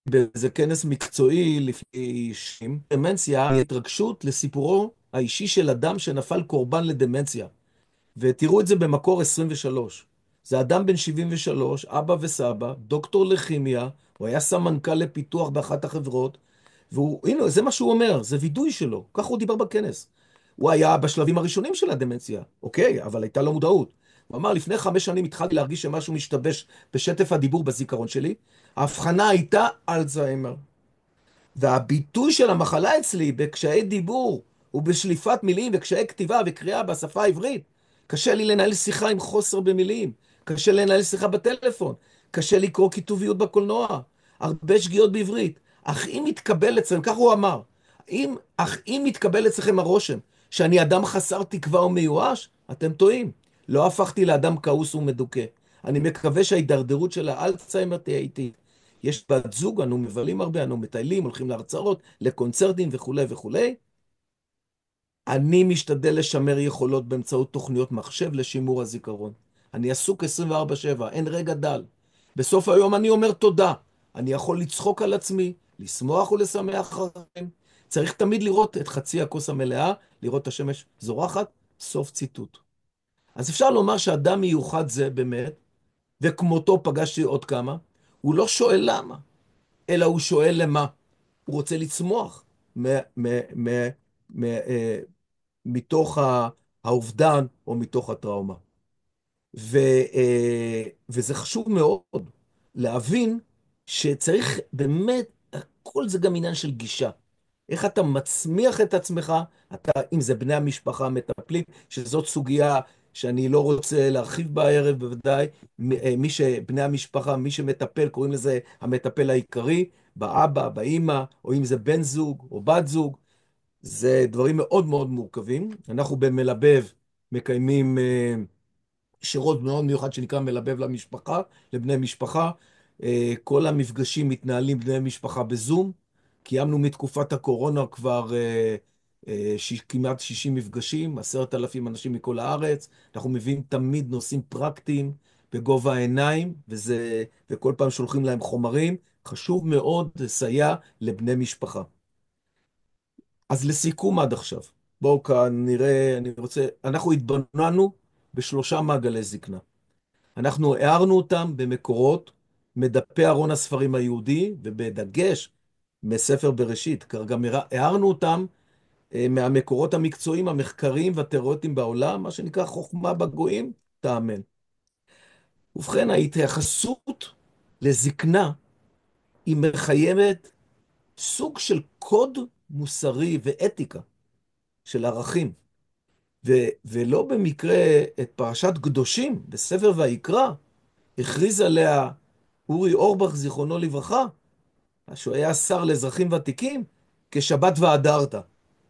באיזה כנס מקצועי לפני שנים, דמנציה, התרגשות לסיפורו האישי של אדם שנפל קורבן לדמנציה. ותראו את זה במקור 23. זה אדם בן 73, אבא וסבא, דוקטור לכימיה, הוא היה סמנכ"ל לפיתוח באחת החברות, והוא, הנה, זה מה שהוא אומר, זה וידוי שלו, ככה הוא דיבר בכנס. הוא היה בשלבים הראשונים של הדמנציה, אוקיי, אבל הייתה לו מודעות. הוא אמר, לפני 5 שנים התחלתי להרגיש שמשהו משתבש בשטף הדיבור בזיכרון שלי, ההבחנה הייתה אלצהיימר. והביטוי של המחלה אצלי בקשיי דיבור ובשליפת מילים וקשיי כתיבה וקריאה בשפה העברית, קשה לי לנהל שיחה עם חוסר במילים, קשה לנהל שיחה בטלפון, קשה לקרוא כיתוביות בקולנוע, הרבה שגיאות בעברית. אך אם מתקבל אצלכם, כך הוא אמר, אך אם מתקבל אצלכם הרושם שאני אדם חסר תקווה ומיואש, אתם טועים. לא הפכתי לאדם כעוס ומדוכא. אני מקווה שההידרדרות של האלצהיימר תהיה איטית. יש בת זוג, אנו מבלים הרבה, אנו מטיילים, הולכים להרצאות, לקונצרטים וכולי וכולי. אני משתדל לשמר יכולות באמצעות תוכניות מחשב לשימור הזיכרון. אני עסוק 24/7, אין רגע דל. בסוף היום אני אומר תודה. אני יכול לצחוק על עצמי, לשמוח ולשמח אחרים. צריך תמיד לראות את חצי הכוס המלאה, לראות את השמש זורחת, סוף ציטוט. אז אפשר לומר שאדם מיוחד זה באמת, וכמותו פגשתי עוד כמה, הוא לא שואל למה. אלא הוא שואל למה. הוא רוצה לצמוח מתוך האובדן או מתוך הטראומה. ו, וזה חשוב מאוד להבין שצריך באמת, הכל זה גם עניין של גישה. איך אתה מצמיח את עצמך, אתה, אם זה בני המשפחה המטפלים, שזאת סוגיה שאני לא רוצה להרחיב בה הערב, בוודאי, מי שבני המשפחה, מי שמטפל, קוראים לזה המטפל העיקרי, באבא, באמא, או אם זה בן זוג או בת זוג, זה דברים מאוד מאוד מורכבים. אנחנו במלבב מקיימים שירות מאוד מיוחד שנקרא מלבב למשפחה, לבני משפחה. כל המפגשים מתנהלים בני משפחה בזום. קיימנו מתקופת הקורונה כבר כמעט 60 מפגשים, 10,000 אנשים מכל הארץ. אנחנו מביאים תמיד נושאים פרקטיים בגובה העיניים, וכל פעם שולחים להם חומרים. חשוב מאוד לסייע לבני משפחה. אז לסיכום עד עכשיו, בואו כאן נראה, אנחנו התבוננו בשלושה מעגלי זקנה. אנחנו הערנו אותם במקורות, מדפי ארון הספרים היהודי, ובדגש מספר בראשית. כרגע הערנו אותם מהמקורות המקצועיים, המחקריים והתיאורטיים בעולם, מה שנקרא חוכמה בגויים, תאמן. ובכן, ההתייחסות לזקנה היא מחייבת סוג של קוד מוסרי ואתיקה של ערכים. ולא במקרה את פרשת קדושים בספר ויקרא, הכריז עליה אורי אורבך, זיכרונו לברכה, שהוא היה שר לאזרחים ותיקים, כשבת והדרת,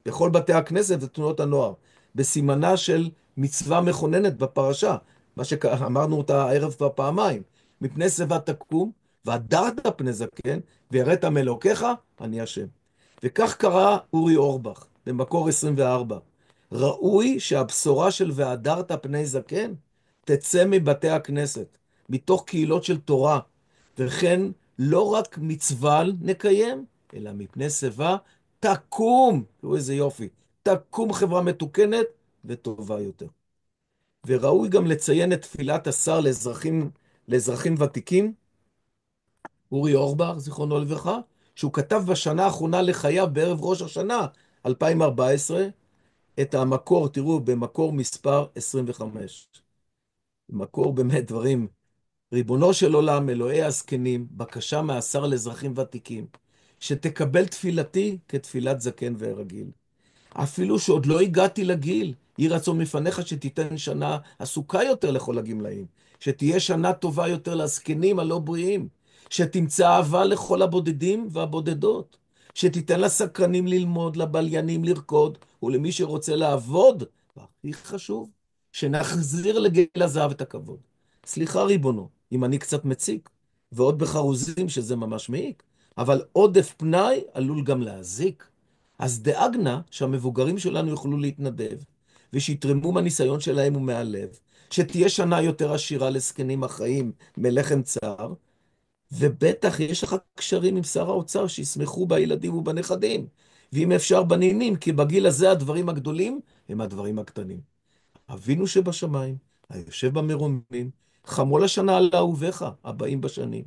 בכל בתי הכנסת ותנועות הנוער, בסימנה של מצווה מכוננת בפרשה, מה שאמרנו אותה הערב כבר פעמיים, מפני שיבה תקום, והדרת פני זקן, ויראת מאלוקיך, אני השם. וכך קרא אורי אורבך, במקור 24. ראוי שהבשורה של והדרת פני זקן תצא מבתי הכנסת, מתוך קהילות של תורה, וכן לא רק מצווה נקיים, אלא מפני שיבה תקום, תראו איזה יופי, תקום חברה מתוקנת וטובה יותר. וראוי גם לציין את תפילת השר לאזרחים ותיקים, אורי אורבך, זיכרונו לברכה, שהוא כתב בשנה האחרונה לחייו, בערב ראש השנה 2014, את המקור, תראו, במקור מספר 25. מקור באמת דברים. ריבונו של עולם, אלוהי הזקנים, בקשה מהשר לאזרחים ותיקים, שתקבל תפילתי כתפילת זקן ורגיל. אפילו שעוד לא הגעתי לגיל, יהי רצון מפניך שתיתן שנה עסוקה יותר לכל הגמלאים, שתהיה שנה טובה יותר לזקנים הלא בריאים, שתמצא אהבה לכל הבודדים והבודדות, שתיתן לסקרנים ללמוד, לבליינים לרקוד, ולמי שרוצה לעבוד, והכי חשוב, שנחזיר לגיל הזהב את הכבוד. סליחה ריבונו, אם אני קצת מציק, ועוד בחרוזים שזה ממש מעיק, אבל עודף פנאי עלול גם להזיק. אז דאג נא שהמבוגרים שלנו יוכלו להתנדב, ושיתרמו מהניסיון שלהם ומהלב, שתהיה שנה יותר עשירה לזקנים החיים מלחם צר, ובטח יש לך קשרים עם שר האוצר שישמחו בילדים ובנכדים, ואם אפשר בנינים, כי בגיל הזה הדברים הגדולים הם הדברים הקטנים. אבינו שבשמיים, היושב במרומים, חמול השנה על אהוביך, הבאים בשנים.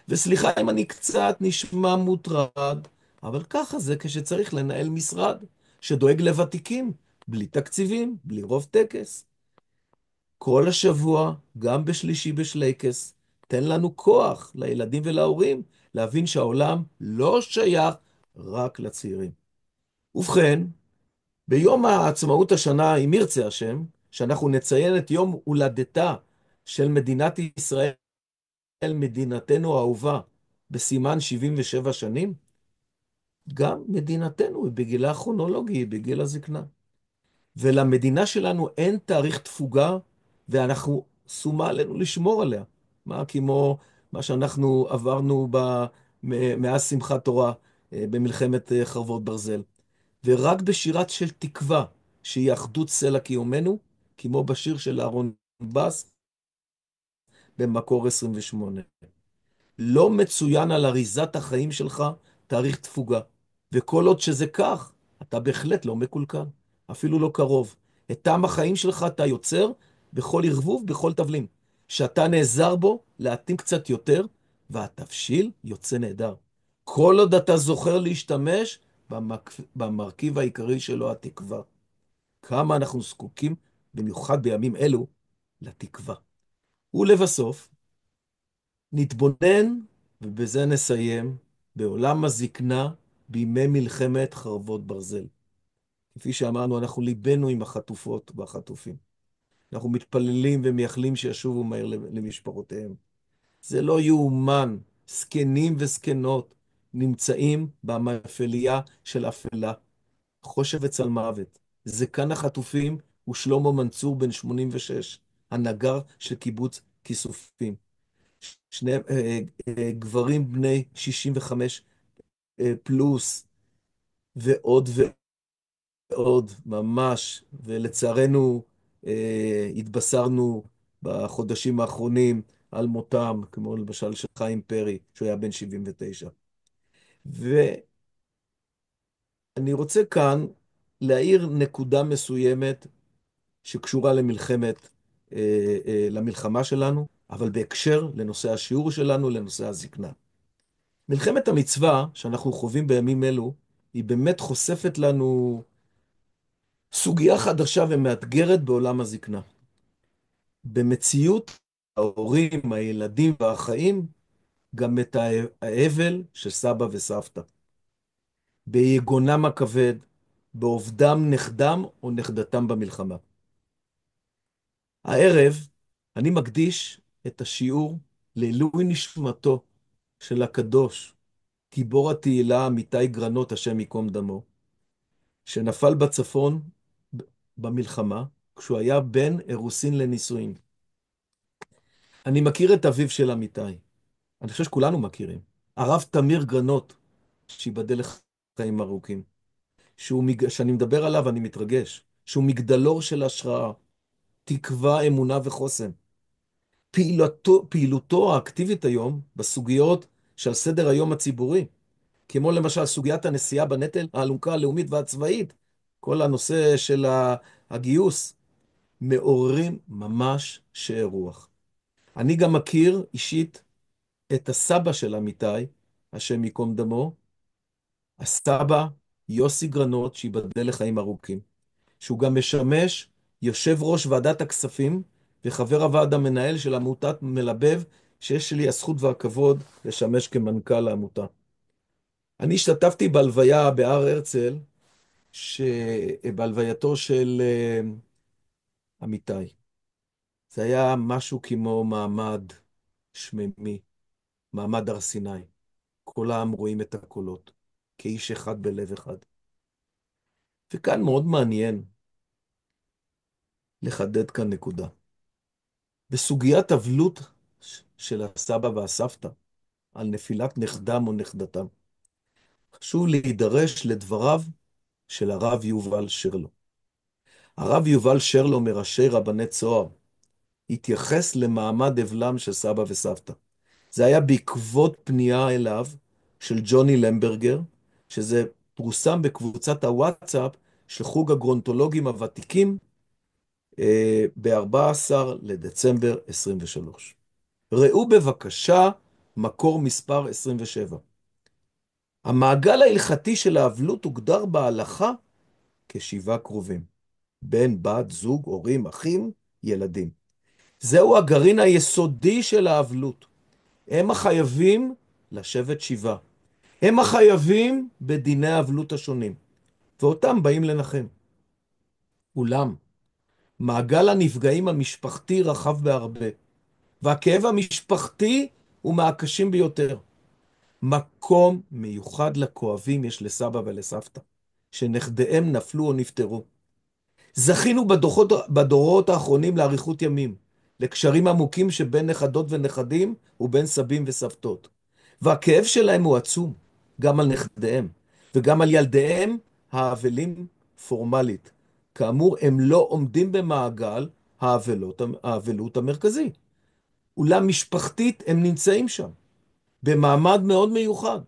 וסליחה אם אני קצת נשמע מוטרד, אבל ככה זה כשצריך לנהל משרד שדואג לוותיקים, בלי תקציבים, בלי רוב טקס. כל השבוע, גם בשלישי בשלייקס, תן לנו כוח לילדים ולהורים להבין שהעולם לא שייך רק לצעירים. ובכן, ביום העצמאות השנה, אם ירצה השם, שאנחנו נציין את יום הולדתה של מדינת ישראל, מדינתנו האהובה, בסימן 77 שנים, גם מדינתנו היא בגילה כרונולוגי, היא בגיל הזקנה. ולמדינה שלנו אין תאריך תפוגה, ואנחנו, שומה עלינו לשמור עליה. כמו מה שאנחנו עברנו מאז שמחת תורה, במלחמת חרבות ברזל. ורק בשירת של תקווה, שהיא אחדות סלע קיומנו, כמו בשיר של אהרון בס, במקור 28. לא מצוין על אריזת החיים שלך תאריך תפוגה, וכל עוד שזה כך, אתה בהחלט לא מקולקל, אפילו לא קרוב. את טעם החיים שלך אתה יוצר בכל ערבוב, בכל תבלין, שאתה נעזר בו להתאים קצת יותר, והתבשיל יוצא נהדר. כל עוד אתה זוכר להשתמש במרכיב העיקרי שלו, התקווה. כמה אנחנו זקוקים, במיוחד בימים אלו, לתקווה. ולבסוף, נתבונן, ובזה נסיים, בעולם הזקנה בימי מלחמת חרבות ברזל. כפי שאמרנו, אנחנו ליבנו עם החטופות והחטופים. אנחנו מתפללים ומייחלים שישובו מהר למשפחותיהם. זה לא יאומן, זקנים וזקנות נמצאים במאפליה של אפלה, חושך וצלמוות. זקן החטופים הוא שלמה מנצור בן 86, הנגר של קיבוץ כיסופים. שני גברים בני 65 פלוס, ועוד ועוד, ממש. ולצערנו התבשרנו בחודשים האחרונים על מותם, כמו למשל של חיים פרי, שהוא היה בן 79. ואני רוצה כאן להעיר נקודה מסוימת שקשורה למלחמה שלנו, אבל בהקשר לנושא השיעור שלנו, לנושא הזקנה. מלחמת המצווה שאנחנו חווים בימים אלו, היא באמת חושפת לנו סוגיה חדשה ומאתגרת בעולם הזקנה. במציאות ההורים, הילדים והחיים, גם את האבל של סבא וסבתא. ביגונם הכבד, באובדם נכדם או נכדתם במלחמה. הערב אני מקדיש את השיעור לעילוי נשמתו של הקדוש, גיבור התהילה אמיתי גרנות, השם ייקום דמו, שנפל בצפון במלחמה, כשהוא היה בן אירוסין לנישואין. אני מכיר את אביו של אמיתי, אני חושב שכולנו מכירים, הרב תמיר גרנות, שיבדל לחיים ארוכים, שאני מדבר עליו אני מתרגש, שהוא מגדלור של השראה, תקווה, אמונה וחוסן. פעילותו האקטיבית היום בסוגיות שעל סדר היום הציבורי, כמו למשל סוגיית הנשיאה בנטל, האלונקה הלאומית והצבאית, כל הנושא של הגיוס, מעוררים ממש שאר רוח. אני גם מכיר אישית את הסבא של אמיתי, השם ייקום דמו, הסבא יוסי גרנות, שיבדל לחיים ארוכים, שהוא גם משמש יושב ראש ועדת הכספים וחבר הוועד המנהל של עמותת מלבב, שיש לי הזכות והכבוד לשמש כמנכ"ל העמותה. אני השתתפתי בהלוויה בהר הרצל, בהלווייתו של אמיתי. זה היה משהו כמו מעמד שממי, מעמד הר סיני. כל העם רואים את הקולות, כאיש אחד בלב אחד. וכאן מאוד מעניין לחדד כאן נקודה. בסוגיית אבלות של הסבא והסבתא, על נפילת נכדם או נכדתם, חשוב להידרש לדבריו של הרב יובל שרלו. הרב יובל שרלו, מראשי רבני צוהר, התייחס למעמד אבלם של סבא וסבתא. זה היה בעקבות פנייה אליו של ג'וני למברגר, שזה פורסם בקבוצת הוואטסאפ של חוג הגרונטולוגים הוותיקים ב-14 לדצמבר 23. ראו בבקשה מקור מספר 27. המעגל ההלכתי של האבלות הוגדר בהלכה כשבעה קרובים. בן, בת, זוג, הורים, אחים, ילדים. זהו הגרעין היסודי של האבלות. הם החייבים לשבת שבעה. הם החייבים בדיני האבלות השונים, ואותם באים לנחם. אולם, מעגל הנפגעים המשפחתי רחב בהרבה, והכאב המשפחתי הוא מהקשים ביותר. מקום מיוחד לכואבים יש לסבא ולסבתא, שנכדיהם נפלו או נפטרו. זכינו בדורות האחרונים לאריכות ימים, לקשרים עמוקים שבין נכדות ונכדים ובין סבים וסבתות. והכאב שלהם הוא עצום, גם על נכדיהם, וגם על ילדיהם האבלים פורמלית. כאמור, הם לא עומדים במעגל האבלות המרכזי. אולם משפחתית הם נמצאים שם, במעמד מאוד מיוחד.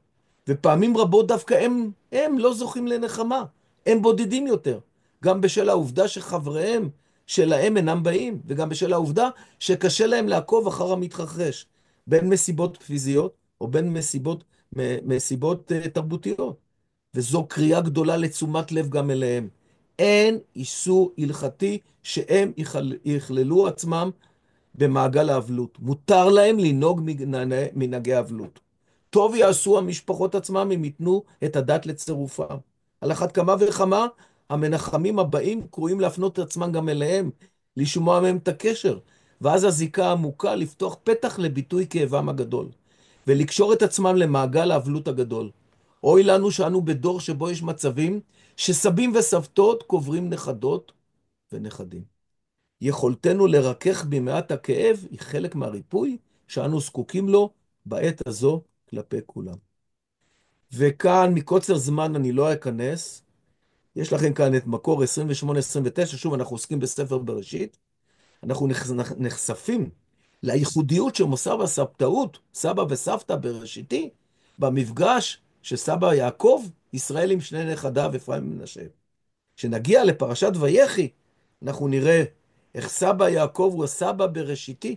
ופעמים רבות דווקא הם לא זוכים לנחמה, הם בודדים יותר. גם בשל העובדה שחבריהם שלהם אינם באים, וגם בשל העובדה שקשה להם לעקוב אחר המתרחש, בין מסיבות פיזיות או בין מסיבות תרבותיות. וזו קריאה גדולה לתשומת לב גם אליהם. אין איסור הלכתי שהם יכללו עצמם במעגל האבלות. מותר להם לנהוג מנהגי אבלות. טוב יעשו המשפחות עצמם אם ייתנו את הדת לצירופם. על אחת כמה וכמה, המנחמים הבאים קרואים להפנות את עצמם גם אליהם, לשמוע מהם את הקשר, ואז הזיקה העמוקה לפתוח פתח לביטוי כאבם הגדול, ולקשור את עצמם למעגל האבלות הגדול. אוי לנו שאנו בדור שבו יש מצבים שסבים וסבתות קוברים נכדות ונכדים. יכולתנו לרכך במעט הכאב היא חלק מהריפוי שאנו זקוקים לו בעת הזו כלפי כולם. וכאן, מקוצר זמן אני לא אכנס, יש לכם כאן את מקור 28-29, שוב אנחנו עוסקים בספר בראשית, אנחנו נחשפים לייחודיות של מוסר והסבתאות, סבא וסבתא בראשיתי, במפגש שסבא יעקב, ישראל עם שני נכדיו, אפרים ומנשה. כשנגיע לפרשת ויחי, אנחנו נראה איך סבא יעקב הוא הסבא בראשיתי,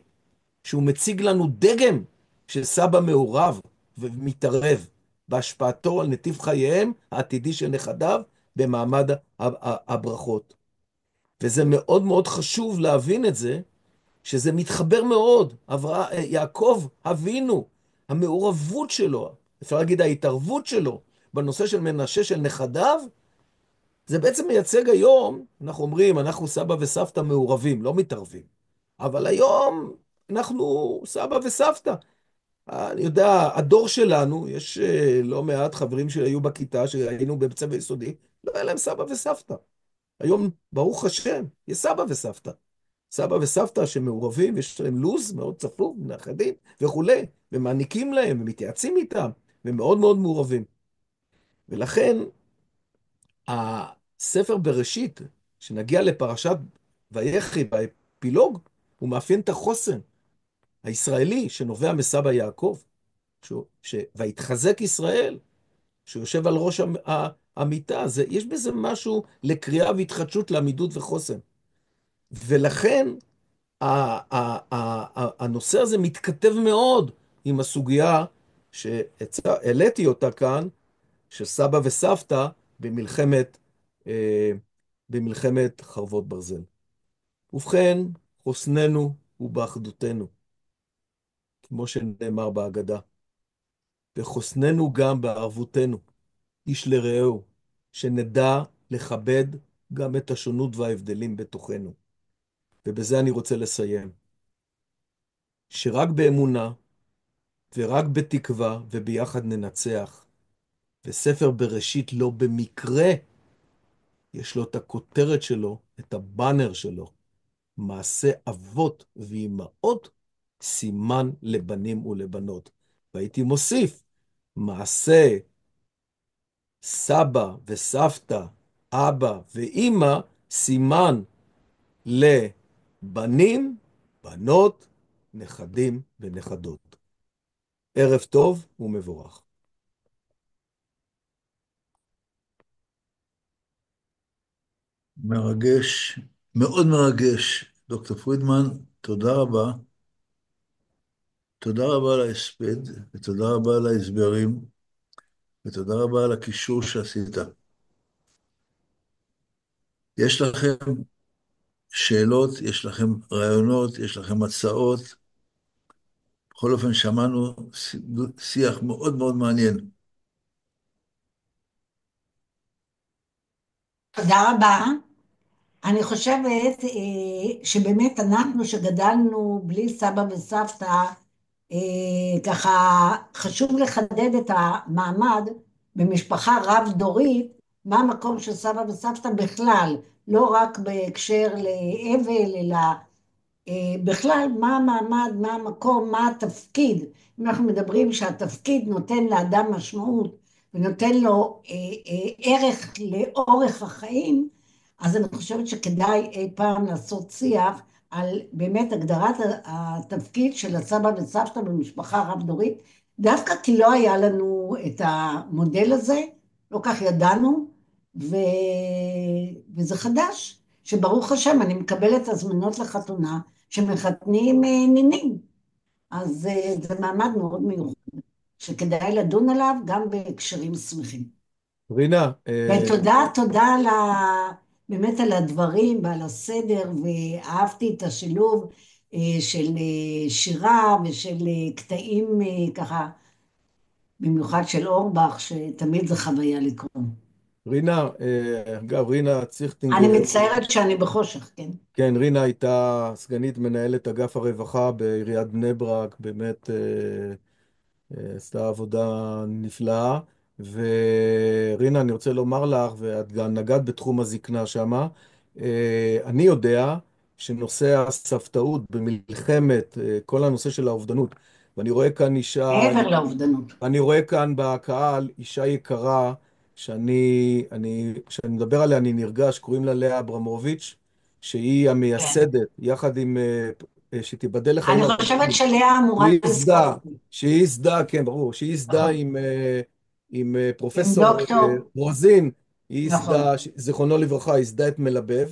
שהוא מציג לנו דגם של סבא מעורב ומתערב בהשפעתו על נתיב חייהם העתידי של נכדיו במעמד הברכות. וזה מאוד מאוד חשוב להבין את זה, שזה מתחבר מאוד. יעקב אבינו, המעורבות שלו, אפשר להגיד ההתערבות שלו, בנושא של מנשה של נכדיו, זה בעצם מייצג היום, אנחנו אומרים, אנחנו סבא וסבתא מעורבים, לא מתערבים. אבל היום אנחנו סבא וסבתא. אני יודע, הדור שלנו, יש לא מעט חברים שהיו בכיתה, שהיינו בבית ספר יסודי, לא היה להם סבא וסבתא. היום, ברוך השם, יש סבא וסבתא. סבא וסבתא שמעורבים, יש להם לוז מאוד צפוף, נכדים וכולי, ומעניקים להם, ומתייעצים איתם, ומאוד מאוד מעורבים. ולכן, הספר בראשית, שנגיע לפרשת ויחי באפילוג, הוא מאפיין את החוסן הישראלי שנובע מסבא יעקב, והתחזק ישראל, שיושב על ראש המיטה. יש בזה משהו לקריאה והתחדשות לעמידות וחוסן. ולכן הנושא הזה מתכתב מאוד עם הסוגיה שהעליתי אותה כאן, של סבא וסבתא במלחמת, אה, במלחמת חרבות ברזל. ובכן, חוסננו הוא באחדותנו, כמו שנאמר בהגדה. וחוסננו גם בערבותנו, איש לרעהו, שנדע לכבד גם את השונות וההבדלים בתוכנו. ובזה אני רוצה לסיים. שרק באמונה ורק בתקווה וביחד ננצח. וספר בראשית לא במקרה יש לו את הכותרת שלו, את הבאנר שלו, מעשה אבות ואימהות, סימן לבנים ולבנות. והייתי מוסיף, מעשה סבא וסבתא, אבא ואימא, סימן לבנים, בנות, נכדים ונכדות. ערב טוב ומבורך. מרגש, מאוד מרגש. דוקטור פרידמן, תודה רבה. תודה רבה על ההספד, ותודה רבה על ההסברים, ותודה רבה על הקישור שעשית. יש לכם שאלות, יש לכם רעיונות, יש לכם הצעות. בכל אופן, שמענו שיח מאוד מאוד מעניין. תודה רבה. אני חושבת שבאמת אנחנו שגדלנו בלי סבא וסבתא, ככה חשוב לחדד את המעמד במשפחה רב-דורית, מה המקום של סבא וסבתא בכלל, לא רק בהקשר לאבל, אלא בכלל, מה המעמד, מה המקום, מה התפקיד. אם אנחנו מדברים שהתפקיד נותן לאדם משמעות ונותן לו ערך לאורך החיים, אז אני חושבת שכדאי אי פעם לעשות שיח על באמת הגדרת התפקיד של הסבא וסבתא במשפחה רב-דורית, דווקא כי לא היה לנו את המודל הזה, לא כך ידענו, ו... וזה חדש, שברוך השם אני מקבלת הזמנות לחתונה, שמחתנים נינים. אז זה מעמד מאוד מיוחד, שכדאי לדון עליו גם בהקשרים שמחים. רינה, ותודה, תודה על באמת על הדברים ועל הסדר, ואהבתי את השילוב של שירה ושל קטעים ככה, במיוחד של אורבך, שתמיד זה חוויה לקרוא. רינה, אגב, רינה אני ציכטינגר, מצטערת שאני בחושך, כן? כן, רינה הייתה סגנית מנהלת אגף הרווחה בעיריית בני ברק, באמת עשתה עבודה נפלאה. ורינה, אני רוצה לומר לך, ואת גם נגעת בתחום הזקנה שמה, אני יודע שנושא הספתאות במלחמת, כל הנושא של האובדנות, ואני רואה כאן אישה, מעבר לאובדנות. אני רואה כאן בקהל אישה יקרה, כשאני מדבר עליה אני נרגש, קוראים לה לאה אברמוביץ', שהיא כן. המייסדת, יחד עם, שתיבדל לחיים אני חושבת ארוכים, שלאה אמורה שהיא לזכור ייסדה, אותי. שהיא ייסדה, כן, ברור, שהיא ייסדה נכון. עם עם פרופסור דוקטור, רוזין, היא נכון. ייסדה, זיכרונו לברכה, ייסדה את מלבב.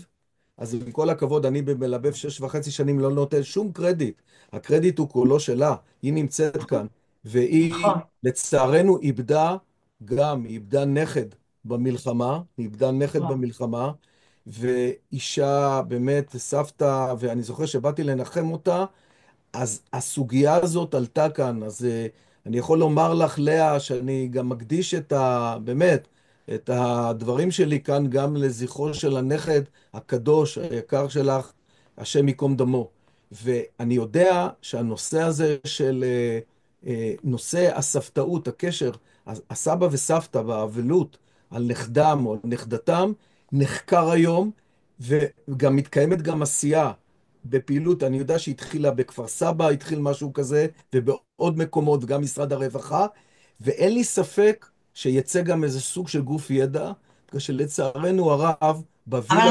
אז עם כל הכבוד, אני במלבב 6.5 שנים לא נותן שום קרדיט. הקרדיט הוא כולו שלה, היא נמצאת כאן. והיא, נכון. לצערנו, היא איבדה נכד במלחמה, היא איבדה נכד נכון. במלחמה, ואישה, באמת, סבתא, ואני זוכר שבאתי לנחם אותה, אז הסוגיה הזאת עלתה כאן, אז אני יכול לומר לך, לאה, שאני גם מקדיש באמת, את הדברים שלי כאן גם לזכרו של הנכד הקדוש, היקר שלך, השם ייקום דמו. ואני יודע שהנושא הזה של נושא הסבתאות, הקשר, הסבא וסבתא והאבלות על נכדם או על נכדתם, נחקר היום, וגם מתקיימת גם עשייה. בפעילות, אני יודע שהתחילה בכפר סבא, התחיל משהו כזה, ובעוד מקומות, וגם משרד הרווחה, ואין לי ספק שיצא גם איזה סוג של גוף ידע, בגלל שלצערנו הרב, אבל אני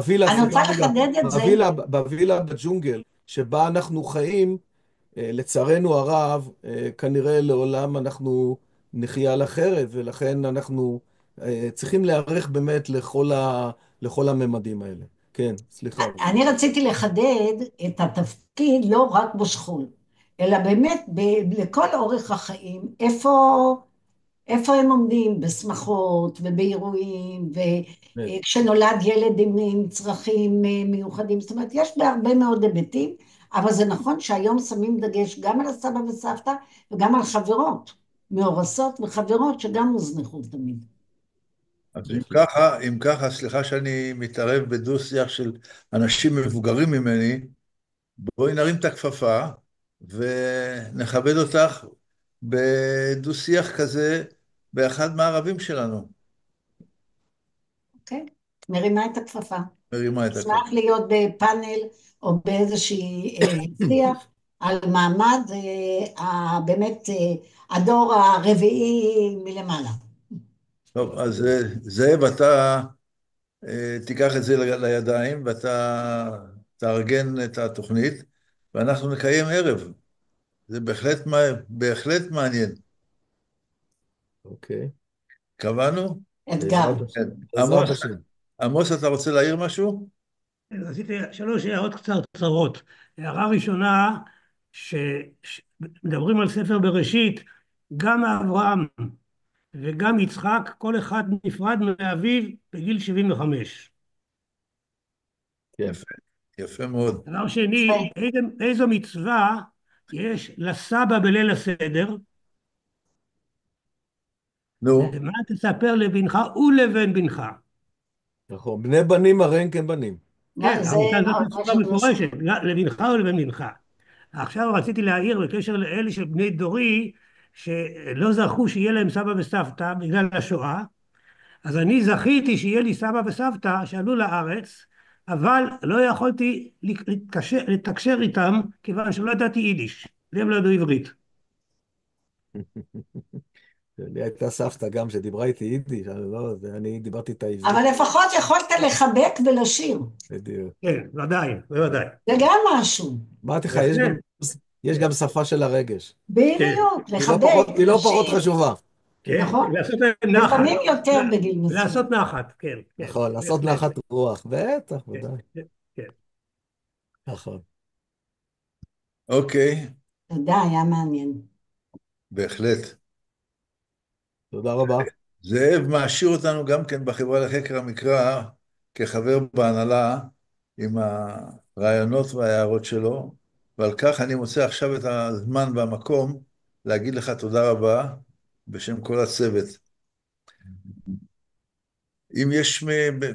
סליחה רוצה רגע, לחדד את זה. בווילה בג'ונגל, שבה אנחנו חיים, לצערנו הרב, כנראה לעולם אנחנו נחיה על החרב, ולכן אנחנו צריכים להיערך באמת לכל הממדים האלה. כן, סליחה. אני רציתי לחדד את התפקיד לא רק בשכול, אלא באמת לכל אורך החיים, איפה הם עומדים בשמחות ובאירועים, באמת. וכשנולד ילד עם צרכים מיוחדים, זאת אומרת, יש בהרבה מאוד היבטים, אבל זה נכון שהיום שמים דגש גם על הסבא וסבתא וגם על חברות, מאורסות וחברות שגם הוזנחו תמיד. אז בהחלט. אם ככה, סליחה שאני מתערב בדו-שיח של אנשים מבוגרים ממני, בואי נרים את הכפפה ונכבד אותך בדו-שיח כזה באחד מהערבים שלנו. אוקיי? מרימה את הכפפה. מרימה את אשמח הכפפה. להיות בפאנל או באיזושהי שיח על מעמד באמת הדור הרביעי מלמעלה. טוב, אז זאב, אתה תיקח את זה לידיים ואתה תארגן את התוכנית, ואנחנו נקיים ערב. זה בהחלט מעניין. אוקיי. קבענו? אתגר. בעזרת השם. כן. בעזרת השם. עמוס, אתה רוצה להעיר משהו? רציתי 3 הערות קצרות. הערה ראשונה, שמדברים על ספר בראשית, גם אברהם וגם יצחק, כל אחד נפרד מאביו בגיל 75. כן. יפה, יפה מאוד. דבר יפה. שני, איזו מצווה יש לסבא בליל הסדר? נו, מה תספר לבנך ולבן בנך? נכון. בני בנים הרי הם כבנים. כן, זה אבל כאן זאת מצווה מורשת מוסר. מפורשת, לבנך ולבן בנך. עכשיו רציתי להעיר בקשר לאלה של בני דורי, שלא זכו שיהיה להם סבא וסבתא בגלל השואה, אז אני זכיתי שיהיה לי סבא וסבתא שעלו לארץ, אבל לא יכולתי לתקשר איתם, כיוון שלא ידעתי יידיש, והם לא ידעו עברית. לי הייתה סבתא גם שדיברה איתי יידיש, אני דיברתי את העברית. אבל לפחות יכולת לחבק ולשיר. בדיוק. כן, ודאי, בוודאי. זה גם משהו. אמרתי לך, בהחלט, יש גם שפה של הרגש. כן, בדיוק, לחבק, היא לא פחות לשיר. חשובה. כן, נכון? לעשות להם נחת, לפעמים יותר בגיל מסוים. לעשות נחת, כן, כן, נכון, לעשות בהחלט, נחת רוח. בטח, כן, ודאי. כן, כן. נכון. אוקיי, תודה, היה מעניין. בהחלט. תודה רבה. זאב מעשיר אותנו גם כן בחברה לחקר המקרא, כחבר בהנהלה עם הרעיונות וההערות שלו, ועל כך אני מוצא עכשיו את הזמן והמקום להגיד לך תודה רבה בשם כל הצוות. אם יש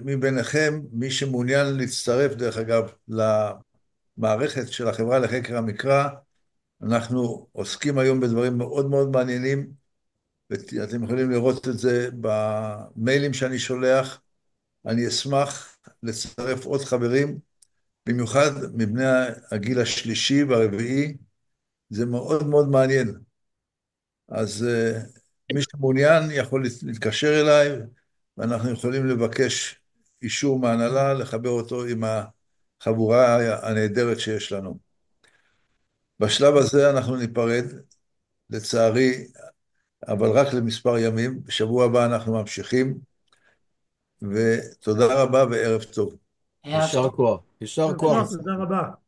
מביניכם מי שמעוניין להצטרף, דרך אגב, למערכת של החברה לחקר המקרא, אנחנו עוסקים היום בדברים מאוד מאוד מעניינים, ואתם יכולים לראות את זה במיילים שאני שולח. אני אשמח לצרף עוד חברים, במיוחד מבני הגיל השלישי והרביעי, זה מאוד מאוד מעניין. אז מי שמעוניין יכול להתקשר אליי, ואנחנו יכולים לבקש אישור מהנהלה, לחבר אותו עם החבורה הנהדרת שיש לנו. בשלב הזה אנחנו ניפרד, לצערי, אבל רק למספר ימים. בשבוע הבא אנחנו ממשיכים, ותודה רבה וערב טוב. ערב יישר טוב. כוח, יישר כוח. תודה רבה.